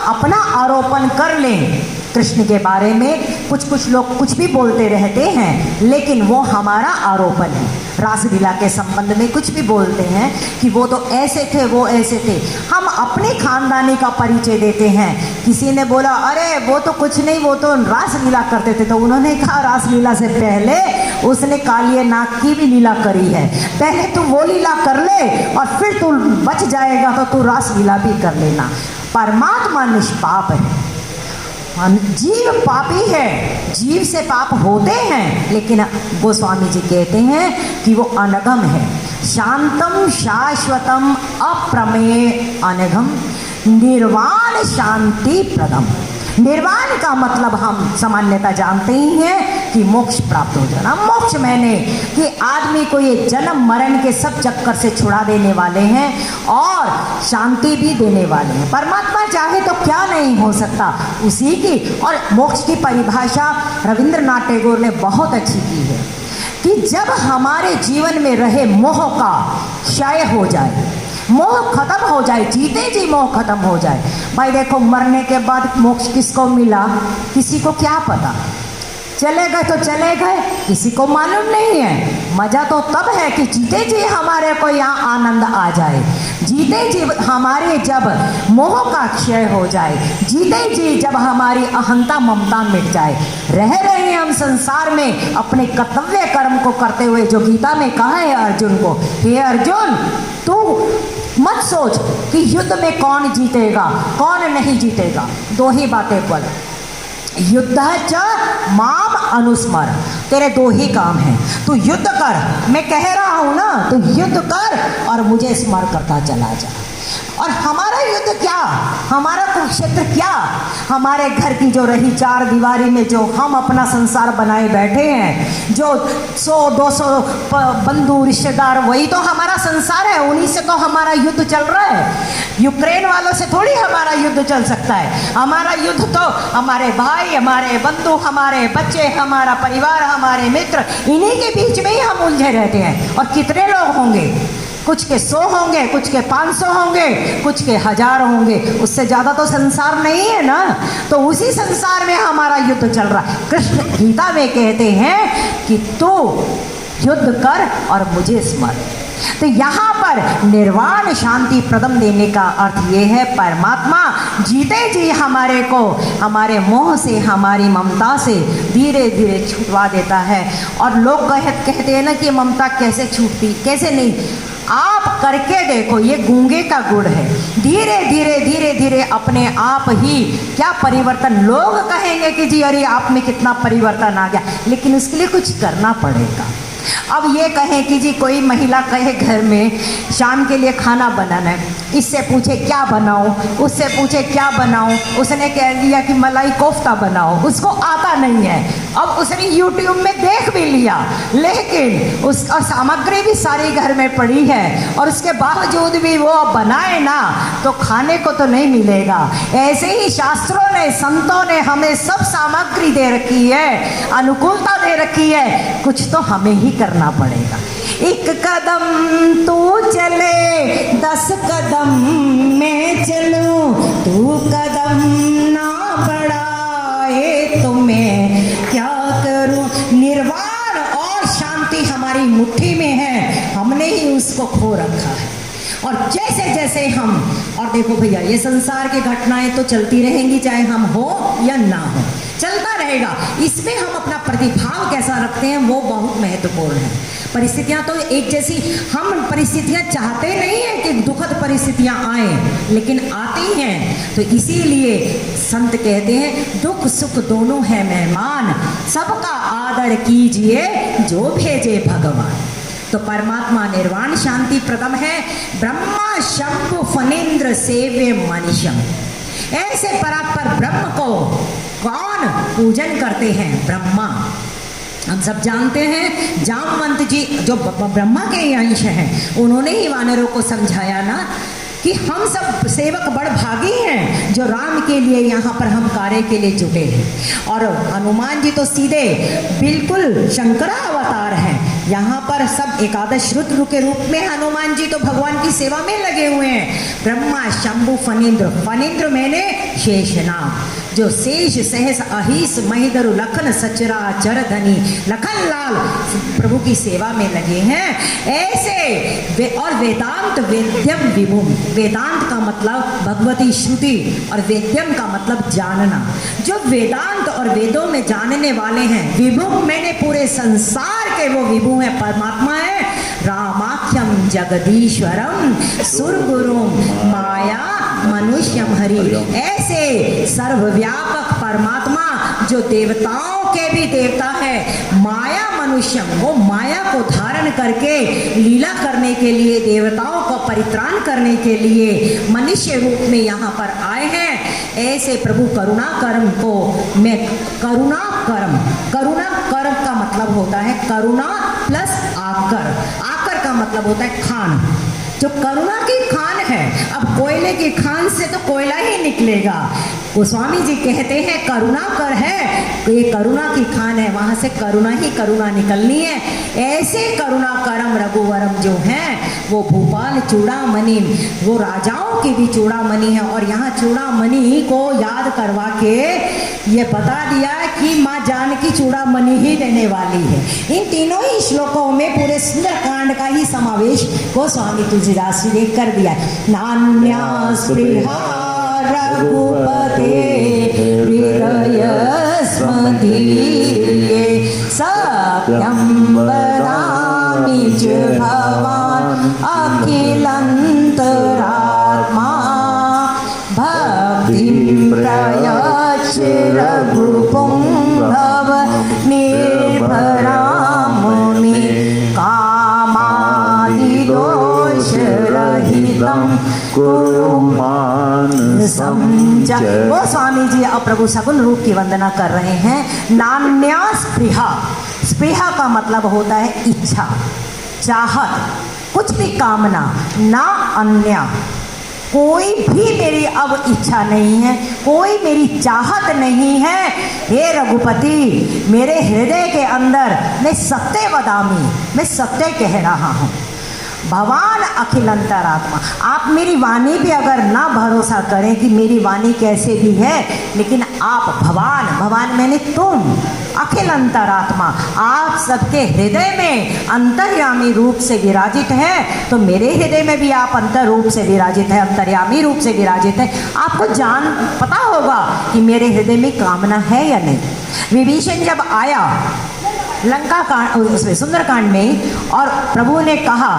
अपना आरोपण कर लें। कृष्ण के बारे में कुछ लोग कुछ भी बोलते रहते हैं, लेकिन वो हमारा आरोपण है। रासलीला के संबंध में कुछ भी बोलते हैं कि वो तो ऐसे थे, वो ऐसे थे। हम अपने खानदानी का परिचय देते हैं। किसी ने बोला अरे वो तो कुछ नहीं, वो तो रासलीला करते थे, तो उन्होंने कहा रासलीला से पहले उसने कालिए नाग की भी लीला करी है। पहले तू वो लीला कर ले और फिर तू बच जाएगा तो तू रासलीला भी कर लेना। परमात्मा निष्पाप है, जीव पापी है। जीव से पाप होते हैं, लेकिन गोस्वामी जी कहते हैं कि वो अनगम है। शांतम, शाश्वतम, अप्रमेय, अनघम, निर्वाण शांति प्रदम। निर्वाण का मतलब हम सामान्यतः जानते ही हैं कि मोक्ष प्राप्त हो जाना। मोक्ष मैंने कि आदमी को ये जन्म मरण के सब चक्कर से छुड़ा देने वाले हैं और शांति भी देने वाले हैं। परमात्मा चाहे तो क्या नहीं हो सकता उसी की। और मोक्ष की परिभाषा रविंद्रनाथ टैगोर ने बहुत अच्छी की है कि जब हमारे जीवन में रहे मोह का क्षय हो जाए, मोह खत्म हो जाए, जीते जी मोह खत्म हो जाए। भाई देखो, मरने के बाद मोक्ष किसको मिला, किसी को क्या पता। चले गए तो चले गए, किसी को मालूम नहीं है। मजा तो तब है कि जीते जी हमारे को यहाँ आनंद आ जाए, जीते जी हमारे जब मोह का क्षय हो जाए, जीते जी जब हमारी अहंता ममता मिट जाए। रह रहे हैं हम संसार में अपने कर्तव्य कर्म को करते हुए, जो गीता में कहा है अर्जुन को, हे अर्जुन तू मत सोच कि युद्ध में कौन जीतेगा कौन नहीं जीतेगा। दो ही बातें पढ़, युद्ध च माम अनुस्मर। तेरे दो ही काम हैं, तू युद्ध कर, मैं कह रहा हूं ना, तू युद्ध कर और मुझे स्मरण करता चला जा। और हमारा युद्ध क्या, हमारा कुरुक्षेत्र क्या, हमारे घर की जो रही चार दीवारी में जो हम अपना संसार बनाए बैठे हैं, जो 100-200 बंधु रिश्तेदार, वही तो हमारा संसार है। उन्हीं से तो हमारा युद्ध चल रहा है। यूक्रेन वालों से थोड़ी हमारा युद्ध चल सकता है। हमारा युद्ध तो हमारे भाई, हमारे बंधु, हमारे बच्चे, हमारा परिवार, हमारे मित्र, इन्हीं के बीच में ही हम उलझे रहते हैं। और कितने लोग होंगे, कुछ के 100 होंगे, कुछ के 500 होंगे, कुछ के 1000 होंगे, उससे ज़्यादा तो संसार नहीं है ना। तो उसी संसार में हमारा युद्ध चल रहा है। कृष्ण गीता में कहते हैं कि तू युद्ध कर और मुझे स्मर। तो यहाँ पर निर्वाण शांति प्रदम देने का अर्थ ये है, परमात्मा जीते जी हमारे को हमारे मोह से, हमारी ममता से धीरे धीरे छुटवा देता है। और लोग कहते हैं ना कि ममता कैसे छूटती, कैसे नहीं, आप करके देखो, ये गूंगे का गुड़ है। धीरे धीरे धीरे धीरे अपने आप ही क्या परिवर्तन, लोग कहेंगे कि जी अरे आप में कितना परिवर्तन आ गया, लेकिन उसके लिए कुछ करना पड़ेगा। अब ये कहें कि जी कोई महिला कहे घर में शाम के लिए खाना बनाना है, इससे पूछे क्या बनाऊं, उससे पूछे क्या बनाऊं, उसने कह दिया कि मलाई कोफ्ता बनाओ, उसको आता नहीं है। अब उसने YouTube में देख भी लिया, लेकिन उसका सामग्री भी सारी घर में पड़ी है और उसके बावजूद भी वो बनाए ना तो खाने को तो नहीं मिलेगा। ऐसे ही शास्त्रों ने, संतों ने हमें सब सामग्री दे रखी है, अनुकूलता दे रखी है, कुछ तो हमें ही करना पड़ेगा। एक कदम तू चले 10 कदम मैं चलूं, तू कदम ना बढ़ाए तो मैं क्या करूं। निर्वाण और शांति हमारी मुट्ठी में है, हमने ही उसको खो रखा है। और जैसे जैसे हम, और देखो भैया ये संसार की घटनाएं तो चलती रहेंगी, चाहे हम हो या ना हो, चलता रहेगा। इसमें हम अपना प्रतिभाव कैसा रखते हैं वो बहुत महत्वपूर्ण है। परिस्थितियां तो एक जैसी, हम परिस्थितियां चाहते नहीं हैं कि दुखद परिस्थितियां आए, लेकिन आती हैं। तो इसीलिए संत कहते हैं दुख सुख दोनों है मेहमान, सबका आदर कीजिए जो भेजे भगवान। तो परमात्मा निर्वाण शांति प्रदम है। ब्रह्मा शंभु फणींद्र सेव्य मनीषम। ऐसे परात्पर ब्रह्म को कौन पूजन करते हैं? ब्रह्मा। हम सब जानते हैं जामवंत जी जो ब्रह्मा के अंश हैं, उन्होंने ही वानरों को समझाया ना कि हम सब सेवक बड़ भागी हैं जो राम के लिए यहाँ पर हम कार्य के लिए जुटे हैं। और हनुमान जी तो सीधे बिल्कुल शंकरा अवतार हैं। यहाँ पर सब एकादश रुद्र के रूप में हनुमान जी तो भगवान की सेवा में लगे हुए हैं। ब्रह्मा शंभु फणींद्र, फणींद्र मैंने शेषनाग, जो शेष सहस अहिस महिधरु लखन सचराचर धनी, लखन लाल प्रभु की सेवा में लगे हैं। ऐसे और वेदांत वेद्यम विभुम, वेदांत का मतलब भगवती श्रुति और वेद्यम का मतलब जानना। जो वेदांत और वेदों में जानने वाले हैं, विभुम मैंने पूरे संसार के वो विभु है, परमात्मा है। रामाख्यम जगदीश्वरम सुरगुरुम माया मनुष्यम हरि। ऐसे सर्वव्यापक परमात्मा जो देवताओं के भी देवता है, माया मनुष्यम, वो माया को धारण करके लीला करने के लिए, देवताओं को परित्राण करने के लिए मनुष्य रूप में यहाँ पर आए हैं। ऐसे प्रभु करुणा कर्म को मैं करुणा कर्म का मतलब होता है करुणा प्लस आकर। आकर का मतलब होता है खान। जो करुणा की खान है, अब कोयले की खान से तो कोयला ही निकलेगा। गोस्वामी जी कहते हैं करुणा कर है, तो ये करुणा की खान है, वहां से करुणा ही करुणा निकलनी है। ऐसे करुणा करम रघुवरम जो हैं वो भोपाल चूड़ामणि, वो राजाओं की भी चूड़ामणि है। और यहाँ चूड़ामणि को याद करवा के ये बता दिया कि माँ जानकी चूड़ामणि ही देने वाली है। इन तीनों ही श्लोकों में पूरे सुंदरकांड का ही समावेश गोस्वामी तुलसीदास जी ने कर दिया है। नान्या स्पृहा रघुपते हृदय स्मदीये, सत्यं वदामि च भवान् अखिलन्तरात्मा, भक्तिं प्रयच्छ रघुपुङ्गव निर्भरां मुनि, कामादिदोषरहितं कुरु मानसं च। वो स्वामी जी अब प्रभु सगुण रूप की वंदना कर रहे हैं। नान्या स्पृहा, स्पृहा का मतलब होता है इच्छा, चाहत, कुछ भी कामना, ना अन्य, कोई भी मेरी अब इच्छा नहीं है, कोई मेरी चाहत नहीं है। हे रघुपति, मेरे हृदय के अंदर मैं सत्य वदामी, मैं सत्य कह रहा हूँ। भगवान अखिल अंतरात्मा, आप मेरी वाणी पे अगर ना भरोसा करें कि मेरी वाणी कैसे भी है, लेकिन आप भगवान, भगवान मैंने तुम, अखिल अंतरात्मा, आप सबके हृदय में अंतर्यामी रूप से विराजित हैं। तो मेरे हृदय में भी आप अंतर रूप से विराजित है, अंतर्यामी रूप से विराजित है। आपको जान पता होगा कि मेरे हृदय में कामना है या नहीं। विभीषण जब आया लंका कांड, उसमें सुंदरकांड में, और प्रभु ने कहा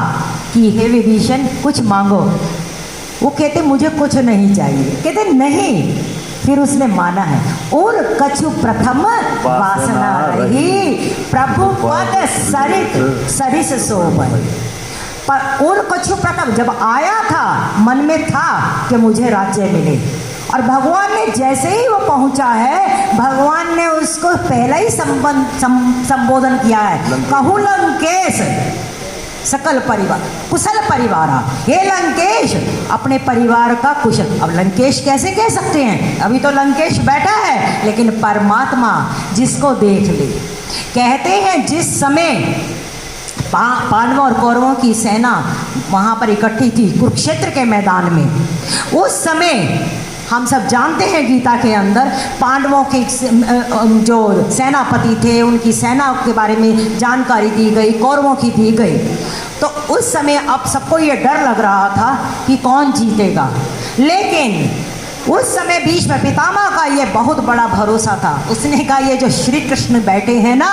कि हे विभीषण कुछ मांगो, वो कहते मुझे कुछ नहीं चाहिए, कहते नहीं, फिर उसने माना है। और कछु प्रथम वासना रही, प्रभु पद सरिस शोभन। पर और कछु प्रथम जब आया था, मन में था कि मुझे राज्य मिले, और भगवान ने जैसे ही वो पहुंचा है, भगवान ने उसको पहला ही संबोधन किया है, कहु लंकेश सकल परिवार कुशल परिवार, हे लंकेश अपने परिवार का कुशल। अब लंकेश कैसे कह सकते हैं, अभी तो लंकेश बैठा है, लेकिन परमात्मा जिसको देख ले, कहते हैं जिस समय पांडवों और कौरवों की सेना वहाँ पर इकट्ठी थी कुरुक्षेत्र के मैदान में। उस समय हम सब जानते हैं गीता के अंदर पांडवों के जो सेनापति थे उनकी सेना के बारे में जानकारी दी गई, कौरवों की दी गई। तो उस समय अब सबको ये डर लग रहा था कि कौन जीतेगा, लेकिन उस समय भीष्म पितामह का ये बहुत बड़ा भरोसा था। उसने कहा ये जो श्री कृष्ण बैठे हैं ना,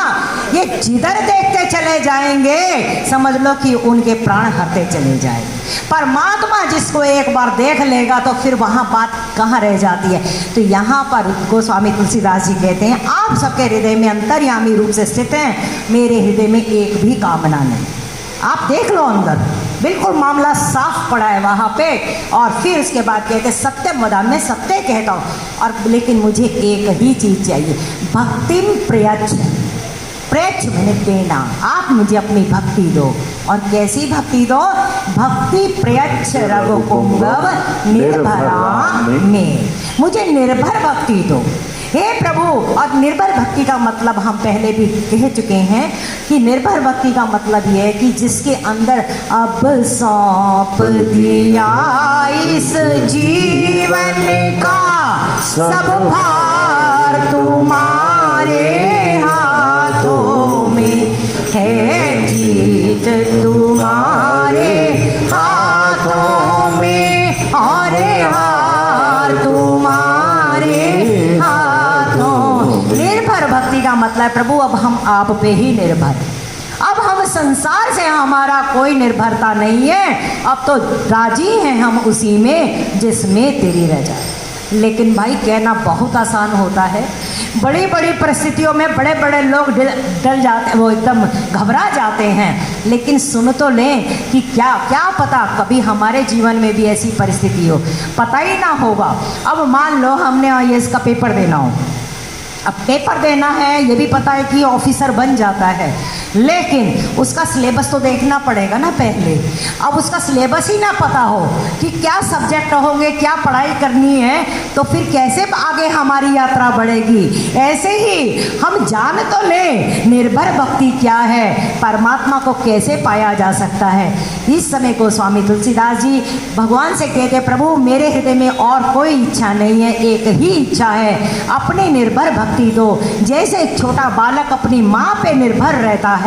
ये जिधर देखते चले जाएंगे समझ लो कि उनके प्राण हरते चले जाएंगे। परमात्मा जिसको एक बार देख लेगा तो फिर वहाँ बात कहाँ रह जाती है। तो यहाँ पर गोस्वामी तुलसीदास जी कहते हैं आप सबके हृदय में अंतर्यामी रूप से स्थित हैं, मेरे हृदय में एक भी कामना नहीं। आप देख लो अंदर बिल्कुल मामला साफ पड़ा है वहाँ पे। और फिर उसके बाद कहते सत्यम वदामि, मैं सत्य कहता हूँ और लेकिन मुझे एक ही चीज़ चाहिए, भक्तिम प्रयच्छ। प्रयच्छ मैंने देना, आप मुझे अपनी भक्ति दो। और कैसी भक्ति दो? भक्ति प्रयच्छ रघुपुंगव निर्भरा में, मुझे निर्भर भक्ति दो हे प्रभु। और निर्भर भक्ति का मतलब हम पहले भी कह चुके हैं कि निर्भर भक्ति का मतलब ये है कि जिसके अंदर अब सौंप दिया इस जीवन का सब भार तुम्हारे हाथों में है, जीत तुम्हारे हाथों में और हार तुम्हारे निर्भर भक्ति का मतलब प्रभु अब हम आप पे ही निर्भर, अब हम संसार से हमारा कोई निर्भरता नहीं है, अब तो राजी हैं हम उसी में जिसमें तेरी रजा। लेकिन भाई कहना बहुत आसान होता है, बड़ी बड़ी परिस्थितियों में बड़े बड़े लोग डर जाते, वो एकदम घबरा जाते हैं। लेकिन सुन तो लें कि क्या पता कभी हमारे जीवन में भी ऐसी परिस्थिति हो, पता ही ना होगा। अब मान लो हमने IAS का पेपर देना हो, अब पेपर देना है, ये भी पता है कि ऑफिसर बन जाता है, लेकिन उसका सिलेबस तो देखना पड़ेगा ना पहले। अब उसका सिलेबस ही ना पता हो कि क्या सब्जेक्ट होंगे, क्या पढ़ाई करनी है, तो फिर कैसे आगे हमारी यात्रा बढ़ेगी। ऐसे ही हम जान तो लें निर्भर भक्ति क्या है, परमात्मा को कैसे पाया जा सकता है। इस समय को स्वामी तुलसीदास जी भगवान से कहते प्रभु मेरे हृदय में और कोई इच्छा नहीं है, एक ही इच्छा है, अपनी निर्भर भक्ति दो। जैसे एक छोटा बालक अपनी माँ पे निर्भर रहता है,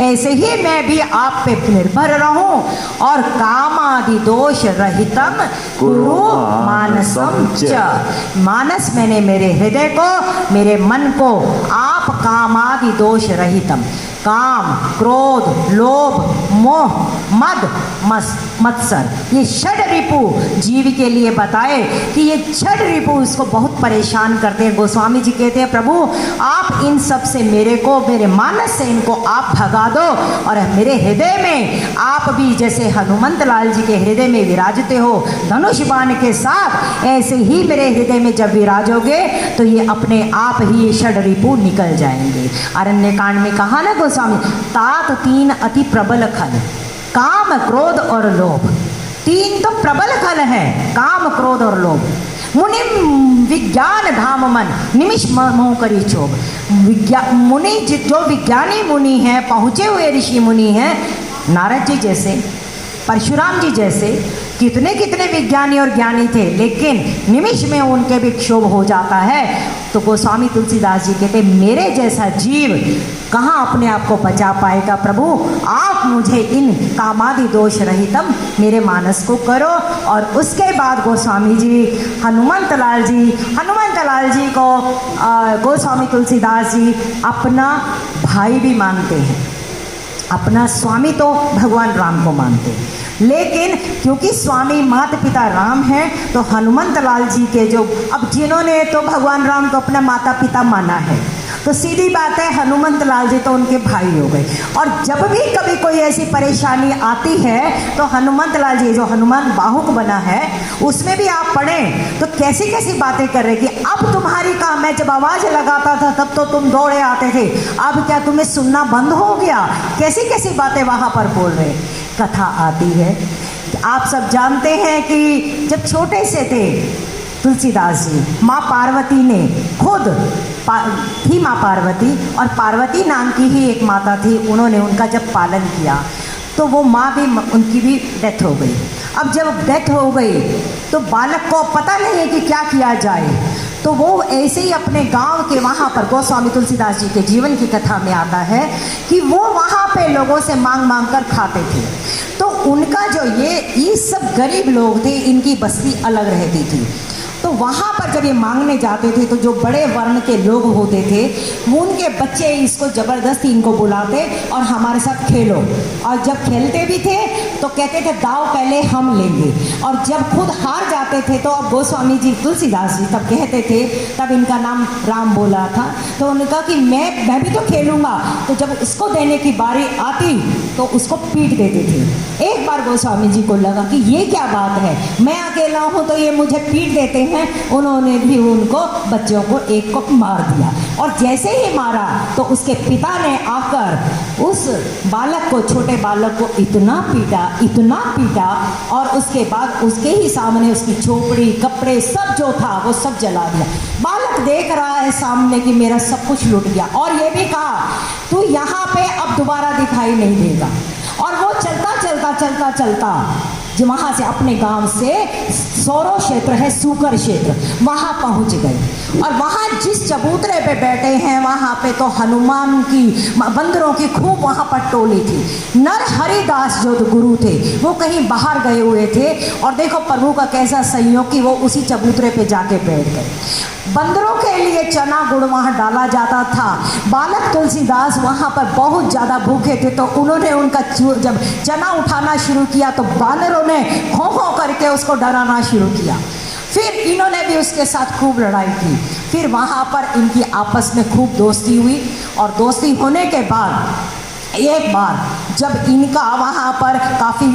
ऐसे ही मैं भी आप पे निर्भर रहूं और कामादि दोष रहितम कुरु मानसम च। मानस मैंने मेरे हृदय को, मेरे मन को आप कामादि दोष रहितम, काम क्रोध लोभ मोह मद मत्सर, ये षड रिपु जीव के लिए बताए कि ये षड रिपु इसको बहुत परेशान करते हैं। गोस्वामी जी कहते हैं प्रभु आप इन सब से मेरे को, मेरे मानस से इनको आप भगा दो और मेरे हृदय में आप भी जैसे हनुमंत लाल जी के हृदय में विराजते हो धनुष बाण के साथ, ऐसे ही मेरे हृदय में जब विराजोगे तो ये अपने आप ही ये षड रिपु निकल जाएंगे। अरण्य कांड में कहा ना गोस्वामी, तात तीन अति प्रबल खल, काम क्रोध और लोभ, तीन तो प्रबल खल है, काम क्रोध और लोभ। मुनि विज्ञान धाम मन निमिष मोह करी क्षोभ। मुनि जो विज्ञानी मुनि हैं, पहुँचे हुए ऋषि मुनि हैं, नारद जी जैसे, परशुराम जी जैसे, कितने कितने विज्ञानी और ज्ञानी थे, लेकिन निमिष में उनके भी क्षोभ हो जाता है। तो गोस्वामी तुलसीदास जी कहते मेरे जैसा जीव कहाँ अपने आप को बचा पाएगा। प्रभु आप मुझे इन कामादि दोष रहितम मेरे मानस को करो। और उसके बाद गोस्वामी जी हनुमंत लाल जी को गोस्वामी तुलसीदास जी अपना भाई भी मानते हैं, अपना स्वामी तो भगवान राम को मानते हैं, लेकिन क्योंकि स्वामी माता पिता राम हैं तो हनुमंत लाल जी के जो, अब जिन्होंने तो भगवान राम को अपना माता पिता माना है तो सीधी बात है हनुमंत लाल जी तो उनके भाई हो गए। और जब भी कभी कोई ऐसी परेशानी आती है तो हनुमंत लाल जी जो हनुमान बाहुक बना है उसमें भी आप पढ़ें तो कैसी कैसी बातें कर रहे कि अब तुम्हारी काम, मैं जब आवाज़ लगाता था तब तो तुम दौड़े आते थे, अब क्या तुम्हें सुनना बंद हो गया, कैसी कैसी बातें वहाँ पर बोल रहे। कथा आती है, आप सब जानते हैं कि जब छोटे से थे तुलसीदास जी, माँ पार्वती ने खुद थी माँ पार्वती, और पार्वती नाम की ही एक माता थी। उन्होंने उनका जब पालन किया तो वो माँ भी, उनकी भी डेथ हो गई। अब जब डेथ हो गई तो बालक को पता नहीं है कि क्या किया जाए, तो वो ऐसे ही अपने गांव के वहाँ पर, गोस्वामी तुलसीदास जी के जीवन की कथा में आता है कि वो वहाँ पे लोगों से मांग मांग कर खाते थे। तो उनका जो ये सब गरीब लोग थे, इनकी बस्ती अलग रहती थी। तो वहाँ पर जब ये मांगने जाते थे तो जो बड़े वर्ण के लोग होते थे वो उनके बच्चे इसको ज़बरदस्ती इनको बुलाते और हमारे साथ खेलो, और जब खेलते भी थे तो कहते थे दाव पहले हम लेंगे, और जब खुद हार जाते थे तो अब गोस्वामी जी तुलसीदास जी तब कहते थे, तब इनका नाम राम बोला था, तो उन्होंने कहा कि मैं भी तो खेलूँगा। तो जब उसको देने की बारी आती तो उसको पीट देते थे। एक बार गोस्वामी जी को लगा कि ये क्या बात है, मैं अकेला हूँ तो ये मुझे पीट देते हैं। उन्होंने भी उनको बच्चों को एक को मार दिया, और जैसे ही मारा तो उसके पिता ने आकर उस बालक को, छोटे बालक को इतना पीटा, और उसके बाद उसके ही सामने उसकी झोपड़ी, कपड़े सब जो था वो सब जला दिया। बालक देख रहा है सामने कि मेरा सब कुछ लुट गया, और ये भी कहा तू यहाँ पे अब दोबारा दिखाई नहीं देगा। और वो चलता जो वहाँ से अपने गांव से सौरो क्षेत्र है, सूकर क्षेत्र, वहाँ पहुँच गए। और वहाँ जिस चबूतरे पे बैठे हैं वहाँ पे तो हनुमान की, बंदरों की खूब वहाँ पर टोली थी। नर हरिदास जो गुरु थे वो कहीं बाहर गए हुए थे, और देखो प्रभु का कैसा संयोग कि वो उसी चबूतरे पे जाके बैठ गए। बंदरों के लिए चना गुड़ वहाँ डाला जाता था। बालक तुलसीदास वहाँ पर बहुत ज़्यादा भूखे थे, तो उन्होंने उनका जब चना उठाना शुरू किया तो बानरों ने खो खो करके उसको डराना शुरू किया। फिर इन्होंने भी उसके साथ खूब लड़ाई की। फिर वहाँ पर इनकी आपस में खूब दोस्ती हुई, और दोस्ती होने के बाद एक बार जब इनका वहाँ पर काफ़ी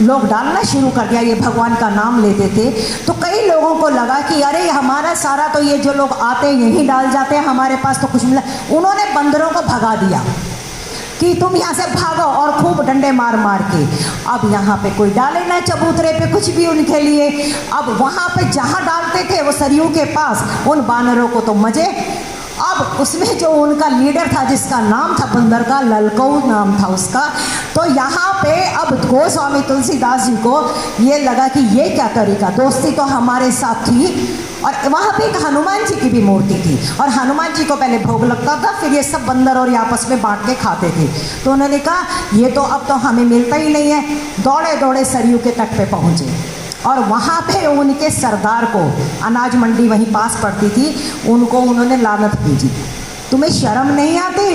लोग डालना शुरू कर दिया, ये भगवान का नाम लेते थे, तो कई लोगों को लगा कि अरे हमारा सारा तो ये जो लोग आते हैं यहीं डाल जाते हैं, हमारे पास तो कुछ मिला। उन्होंने बंदरों को भगा दिया कि तुम यहाँ से भागो, और खूब डंडे मार मार के। अब यहाँ पे कोई डाले ना चबूतरे पे कुछ भी उनके लिए। अब वहाँ पे जहाँ डालते थे वो सरयू के पास, उन बानरों को तो मजे। अब उसमें जो उनका लीडर था जिसका नाम था बंदर का, ललकऊ नाम था उसका, तो यहाँ पे अब गोस्वामी तुलसीदास जी को ये लगा कि ये क्या तरीका, दोस्ती तो हमारे साथ थी। और वहाँ पे एक हनुमान जी की भी मूर्ति थी, और हनुमान जी को पहले भोग लगता था, फिर ये सब बंदर और ये आपस में बांट के खाते थे। तो उन्होंने कहा ये तो अब तो हमें मिलता ही नहीं है। दौड़े दौड़े सरयू के तट पे पहुँचे, और वहाँ पे उनके सरदार को, अनाज मंडी वहीं पास पड़ती थी, उनको उन्होंने लानत भेजी, तुम्हें शर्म नहीं आती,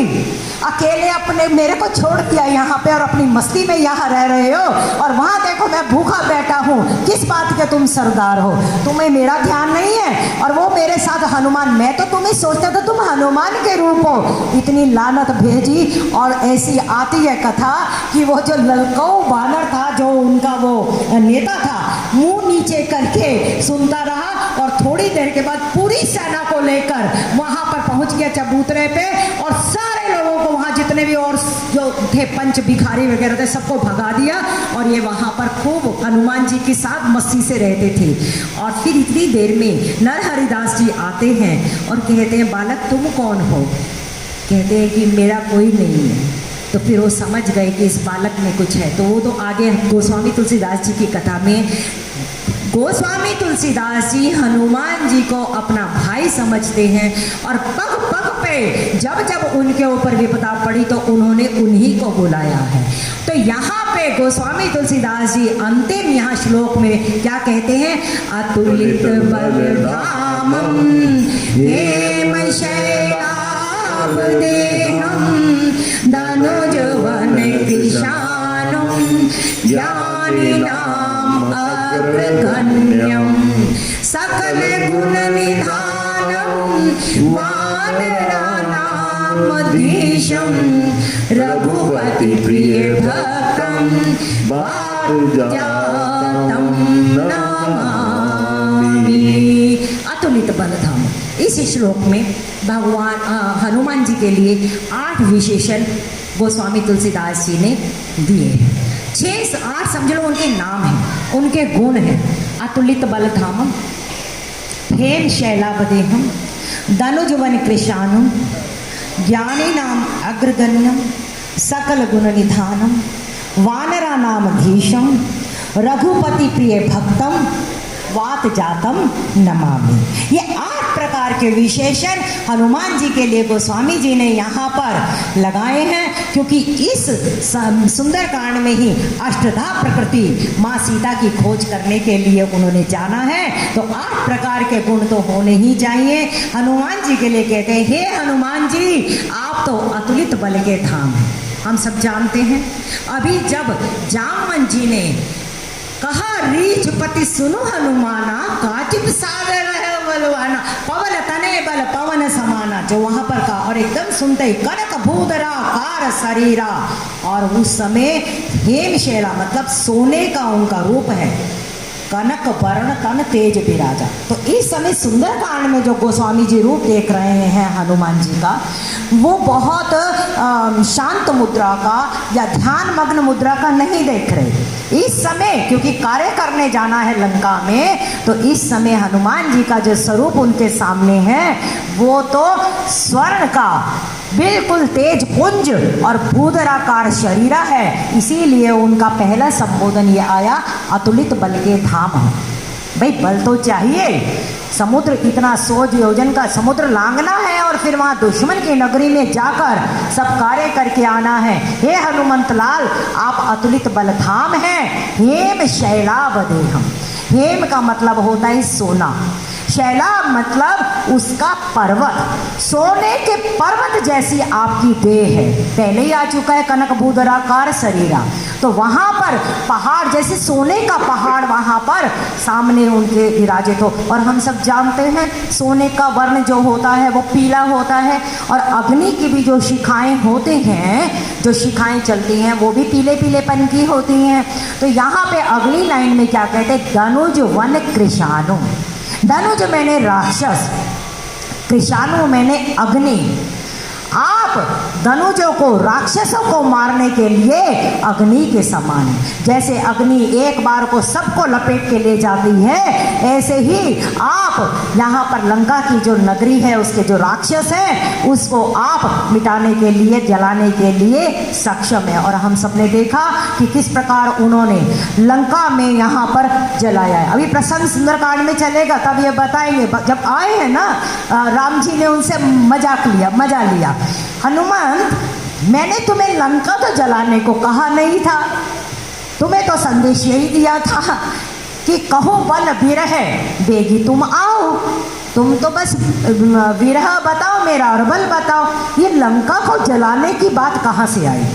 अकेले अपने मेरे को छोड़ दिया यहाँ पे और अपनी मस्ती में यहाँ रह रहे हो, और वहाँ देखो मैं भूखा बैठा हूँ, किस बात के तुम सरदार हो, तुम्हें मेरा ध्यान नहीं है। और वो मेरे साथ हनुमान, मैं तो तुम्हें सोचता था तुम हनुमान के रूप हो। इतनी लानत भेजी, और ऐसी आती है कथा कि वो जो ललकऊ बानर था, जो उनका वो नेता था, मुंह नीचे करके सुनता रहा, और थोड़ी देर के बाद पूरी सेना को लेकर वहाँ पर पहुँच गया चबूतरे पे, और सारे लोगों को वहाँ जितने भी और जो थे पंच भिखारी वगैरह थे सबको भगा दिया, और ये वहाँ पर खूब हनुमान जी के साथ मस्ती से रहते थे। और फिर इतनी देर में नर हरिदास जी आते हैं और कहते हैं बालक तुम कौन हो? कहते हैं कि मेरा कोई नहीं है। तो फिर वो समझ गए कि इस बालक में कुछ है। तो वो तो आगे गोस्वामी तुलसीदास जी की कथा में गोस्वामी तुलसीदास जी हनुमान जी को अपना भाई समझते हैं, और पग पग पे जब जब उनके ऊपर विपदा पड़ी तो उन्होंने उन्हीं को बुलाया है। तो यहाँ पे गोस्वामी तुलसीदास जी अंतिम यहाँ श्लोक में क्या कहते हैं? अतुलित बलधामं हेम शैलाभ देहं धनुजवन कृशानं ज्ञानिनाम् अग्रगण्यं सकल गुण निधानं वानराणामधीशं रघुपति प्रिय भक्तं पारिजातं नमामि। अतुलित बलधाम, इस श्लोक में भगवान हनुमान जी के लिए 8 विशेषण गोस्वामी तुलसीदास जी ने दिए हैं। 6-8 समझ लो उनके नाम हैं, उनके गुण हैं। अतुलित बलधामम, हेम शैलावदेहम, धनुजवन कृशानुम ज्ञानी नाम अग्रगण्यम सकल गुण निधानम वानरा नाम धीशम रघुपति प्रिय भक्तम वात जातम नमामि। ये 8 प्रकार के विशेषण हनुमान जी के लिए गोस्वामी जी ने यहाँ पर लगाए हैं, क्योंकि इस सुंदरकांड में ही अष्टधा प्रकृति माँ सीता की खोज करने के लिए उन्होंने जाना है। तो 8 प्रकार के गुण तो होने ही चाहिए। हनुमान जी के लिए कहते हैं, हे हनुमान जी आप तो अतुलित बल के धाम हैं। हम सब जानते हैं, अभी जब जामवंत जी ने कहा रीछपति सुनु हनुमाना काचिप सागर है बलवाना पवन तने बल पवन समाना, जो वहां पर कहा और एकदम सुनते ही कनक भूधरा कार शरीरा, और उस समय हेमशैला मतलब सोने का उनका रूप है, कनक वर्ण तन तेज विराजा। तो इस समय सुंदरकांड में जो गोस्वामी जी रूप देख रहे हैं हनुमान जी का, वो बहुत शांत मुद्रा का या ध्यान मग्न मुद्रा का नहीं देख रहे इस समय, क्योंकि कार्य करने जाना है लंका में। तो इस समय हनुमान जी का जो स्वरूप उनके सामने है वो तो स्वर्ण का बिल्कुल तेज पुंज और भूधराकार शरीरा है, इसीलिए उनका पहला संबोधन ये आया अतुलित बल के धाम। भाई बल तो चाहिए, समुद्र इतना 100 योजन का समुद्र लांघना है और फिर वहाँ दुश्मन की नगरी में जाकर सब कार्य करके आना है। हे हनुमंत लाल आप अतुलित बल धाम हैं। हेम शैलाभ देहम, हेम का मतलब होता है सोना, शैला मतलब उसका पर्वत, सोने के पर्वत जैसी आपकी देह है। पहले ही आ चुका है कनक भूधराकार शरीरा, तो वहां पर पहाड़ जैसे सोने का पहाड़ वहां पर सामने उनके विराजित हो। और हम सब जानते हैं सोने का वर्ण जो होता है वो पीला होता है, और अग्नि की भी जो शिखाएं होते हैं, जो शिखाएं चलती हैं वो भी पीले पीलेपन की होती हैं। तो यहाँ पे अगली लाइन में क्या कहते हैं, धनुज वन कृशानु, धनुज मैंने राक्षस, कृशानु मैंने अग्नि। आप धनुजों को राक्षसों को मारने के लिए अग्नि के समान है। जैसे अग्नि एक बार को सबको लपेट के ले जाती है, ऐसे ही आप यहाँ पर लंका की जो नगरी है उसके जो राक्षस हैं उसको आप मिटाने के लिए, जलाने के लिए सक्षम है। और हम सब ने देखा कि किस प्रकार उन्होंने लंका में यहाँ पर जलाया है। अभी प्रसंग सुंदरकांड में चलेगा तब ये बताएंगे। जब आए हैं ना राम जी ने उनसे मजाक लिया, मजा लिया, हनुमंत मैंने तुम्हें लंका तो जलाने को कहा नहीं था, तुम्हें तो संदेश यही दिया था कि कहो बल विरह देगी तुम आओ, तुम तो बस विरह बताओ मेरा और बल बताओ, ये लंका को जलाने की बात कहाँ से आई।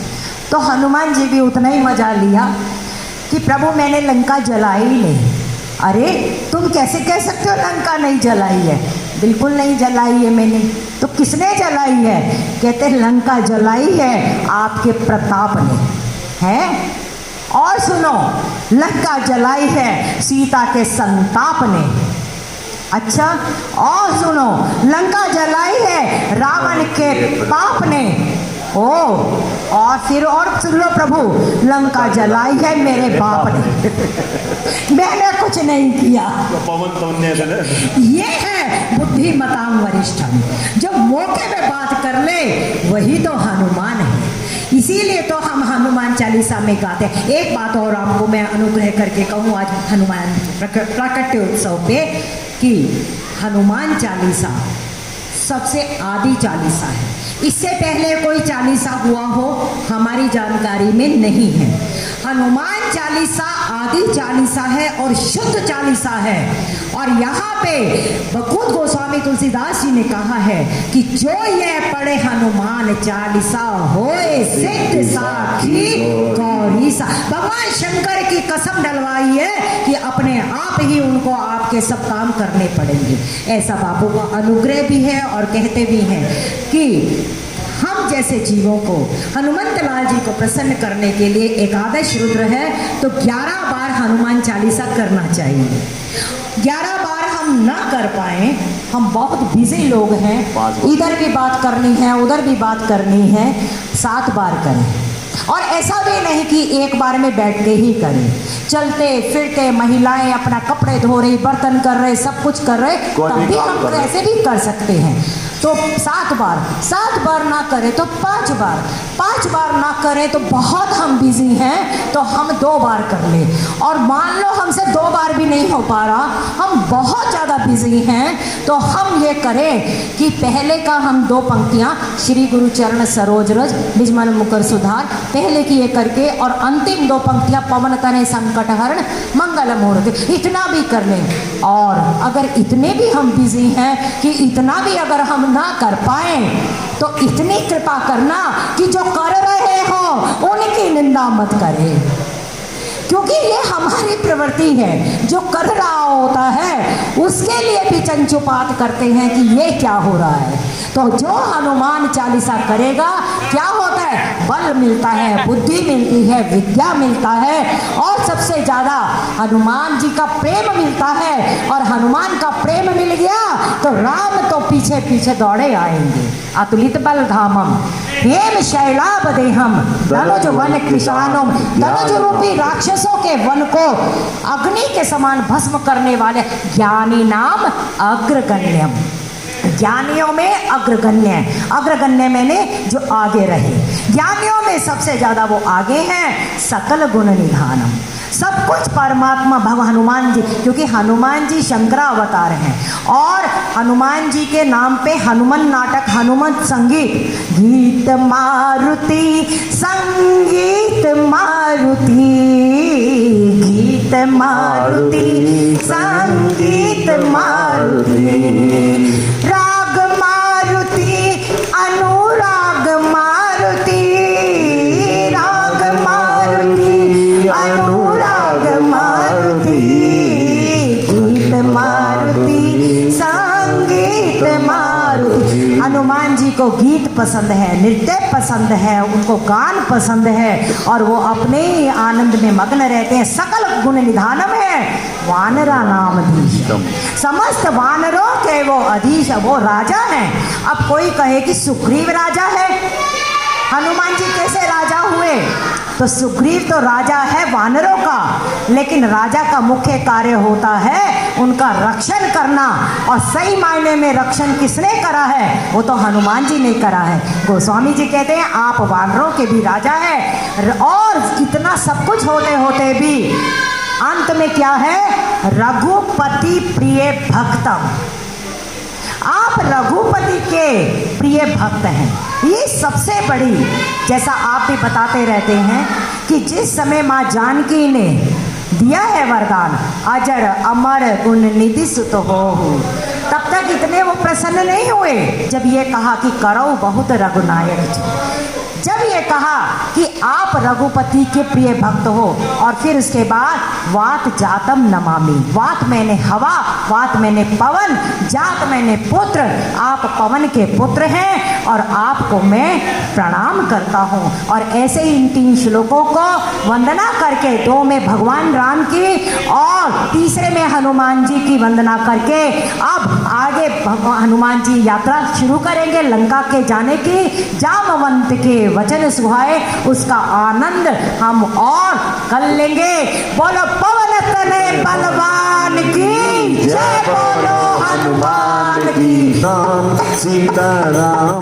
तो हनुमान जी भी उतना ही मजा लिया कि प्रभु मैंने लंका जलाई नहीं। अरे तुम कैसे कह सकते हो लंका नहीं जलाई है, बिल्कुल नहीं जलाई है मैंने। तो किसने जलाई है? कहते लंका जलाई है आपके प्रताप ने, है। और सुनो, लंका जलाई है सीता के संताप ने। अच्छा, और सुनो, लंका जलाई है रावण के पाप ने। ओ, और फिर और सुन लो प्रभु, लंका जलाई है मेरे बाप ने, मैंने कुछ नहीं किया। ये है बुद्धिमताम वरिष्ठम, जो मौके में बात कर ले वही तो हनुमान है। इसीलिए तो हम हनुमान चालीसा में गाते हैं। एक बात और आपको मैं अनुग्रह करके कहूँ आज हनुमान प्राकट्य उत्सव पे, कि हनुमान चालीसा सबसे आदि चालीसा है। इससे पहले कोई चालीसा हुआ हो हमारी जानकारी में नहीं है। हनुमान चालीसा आदि चालीसा है और शुद्ध चालीसा है। और यहाँ पे खुद गोस्वामी तुलसीदास जी ने कहा है कि जो ये पढ़े हनुमान चालीसा होए सिद्ध साखी गौरीसा। भगवान शंकर की कसम डलवाई है कि अपने आप ही उनको आपके सब काम करने पड़ेंगे। ऐसा बापू का अनुग्रह भी है और कहते भी हैं कि हम जैसे जीवों को हनुमंत लाल जी को प्रसन्न करने के लिए एकादश रुद्र है तो 11 बार हनुमान चालीसा करना चाहिए। 11 बार हम ना कर पाए, हम बहुत बिजी लोग हैं, इधर भी बात करनी है उधर भी बात करनी है, 7 बार करें। और ऐसा भी नहीं कि एक बार में बैठ के ही करें, चलते फिरते महिलाएं अपना कपड़े धो रही, बर्तन कर रहे, सब कुछ कर रहे, कोई तब भी भी काम हम कर रहे। ऐसे भी कर सकते हैं। तो 7 बार ना करें तो 5 बार ना करें तो बहुत हम बिजी हैं तो हम 2 बार कर ले। और मान लो हमसे 2 बार भी नहीं हो पा रहा, हम बहुत ज़्यादा बिजी हैं, तो हम ये करें कि पहले का हम 2 पंक्तियाँ श्री गुरु चरण सरोज रज निजमन मुकर सुधार पहले की ये करके, और अंतिम 2 पंक्तियाँ पवन तनय संकट हरण मंगल मूर्ति, इतना भी कर लें। और अगर इतने भी हम बिजी हैं कि इतना भी अगर हम ना कर पाए तो इतनी कृपा करना कि जो कर रहे हो उनकी निंदा मत करें, क्योंकि ये हमारी प्रवृत्ति है। जो कर रहा होता है उसके लिए भी चंचुपात करते हैं कि ये क्या हो रहा है। तो जो हनुमान चालीसा करेगा क्या होता है, बल मिलता है, बुद्धि मिलती है, विद्या मिलता है, और सबसे ज़्यादा हनुमान जी का प्रेम मिलता है। और हनुमान का प्रेम मिल गया तो राम तो पीछे पीछे दौड़े आएंगे। अतुलित बल धामम हेम शैलाभ देहम धनुज वन किसानम, धनुज रूपी राक्षसों के वन को अग्नि के समान भस्म करने वाले ज्ञानी नाम अग्रगण्यम, ज्ञानियों में अग्रगण्य मैंने जो आगे रहे, ज्ञानियों में सबसे ज्यादा वो आगे हैं। सकल गुण निधानम, सब कुछ परमात्मा भगवान हनुमान जी, क्योंकि हनुमान जी शंकरावतार हैं और हनुमान जी के नाम पे हनुमान नाटक, हनुमान संगीत, गीत मारुति संगीत मारुति, गीत मारुति संगीत मारुति, राग मारुति अनुराग मारुति, राग मारुति अनुराग मारुति, गीत मारुति संगीत मारुति। हनुमान जी को गीत पसंद है, नृत्य पसंद है, उनको गान पसंद है और वो अपने ही आनंद में मग्न रहते हैं। सकल गुण निधानम है, वानरा नाम अधीश, समस्त वानरों के वो अधीश, वो राजा हैं। अब कोई कहे कि सुग्रीव राजा है, हनुमान जी कैसे राजा हुए? तो सुग्रीव तो राजा है वानरों का, लेकिन राजा का मुख्य कार्य होता है उनका रक्षण करना, और सही मायने में रक्षण किसने करा है? वो तो हनुमान जी ने करा है। गोस्वामी जी कहते हैं आप वानरों के भी राजा है, और इतना सब कुछ होते होते भी अंत में क्या है? रघुपति प्रिय भक्तम, आप रघुपति के प्रिय भक्त हैं। ये सबसे बड़ी, जैसा आप भी बताते रहते हैं कि जिस समय माँ जानकी ने दिया है वरदान अजर अमर गुण निधि सुत हो, तब तक इतने वो प्रसन्न नहीं हुए जब ये कहा कि करो बहुत रघुनायक जी। जब ये कहा कि आप रघुपति के प्रिय भक्त हो, और फिर उसके बाद वात जातम नमामि, वात मैंने हवा, वात मैंने पवन, जात मैंने पुत्र, आप पवन के पुत्र हैं और आपको मैं प्रणाम करता हूँ। और ऐसे ही इन 3 श्लोकों को वंदना करके, 2 में भगवान राम की और तीसरे में हनुमान जी की वंदना करके अब आगे हनुमान जी यात्रा शुरू करेंगे लंका के जाने की। जामवंत के वचन सुहाए उसका आनंद हम और कर लेंगे। बोलो पवन तनय बलवान की जय, बोलो हनुमान की। राम सीताराम।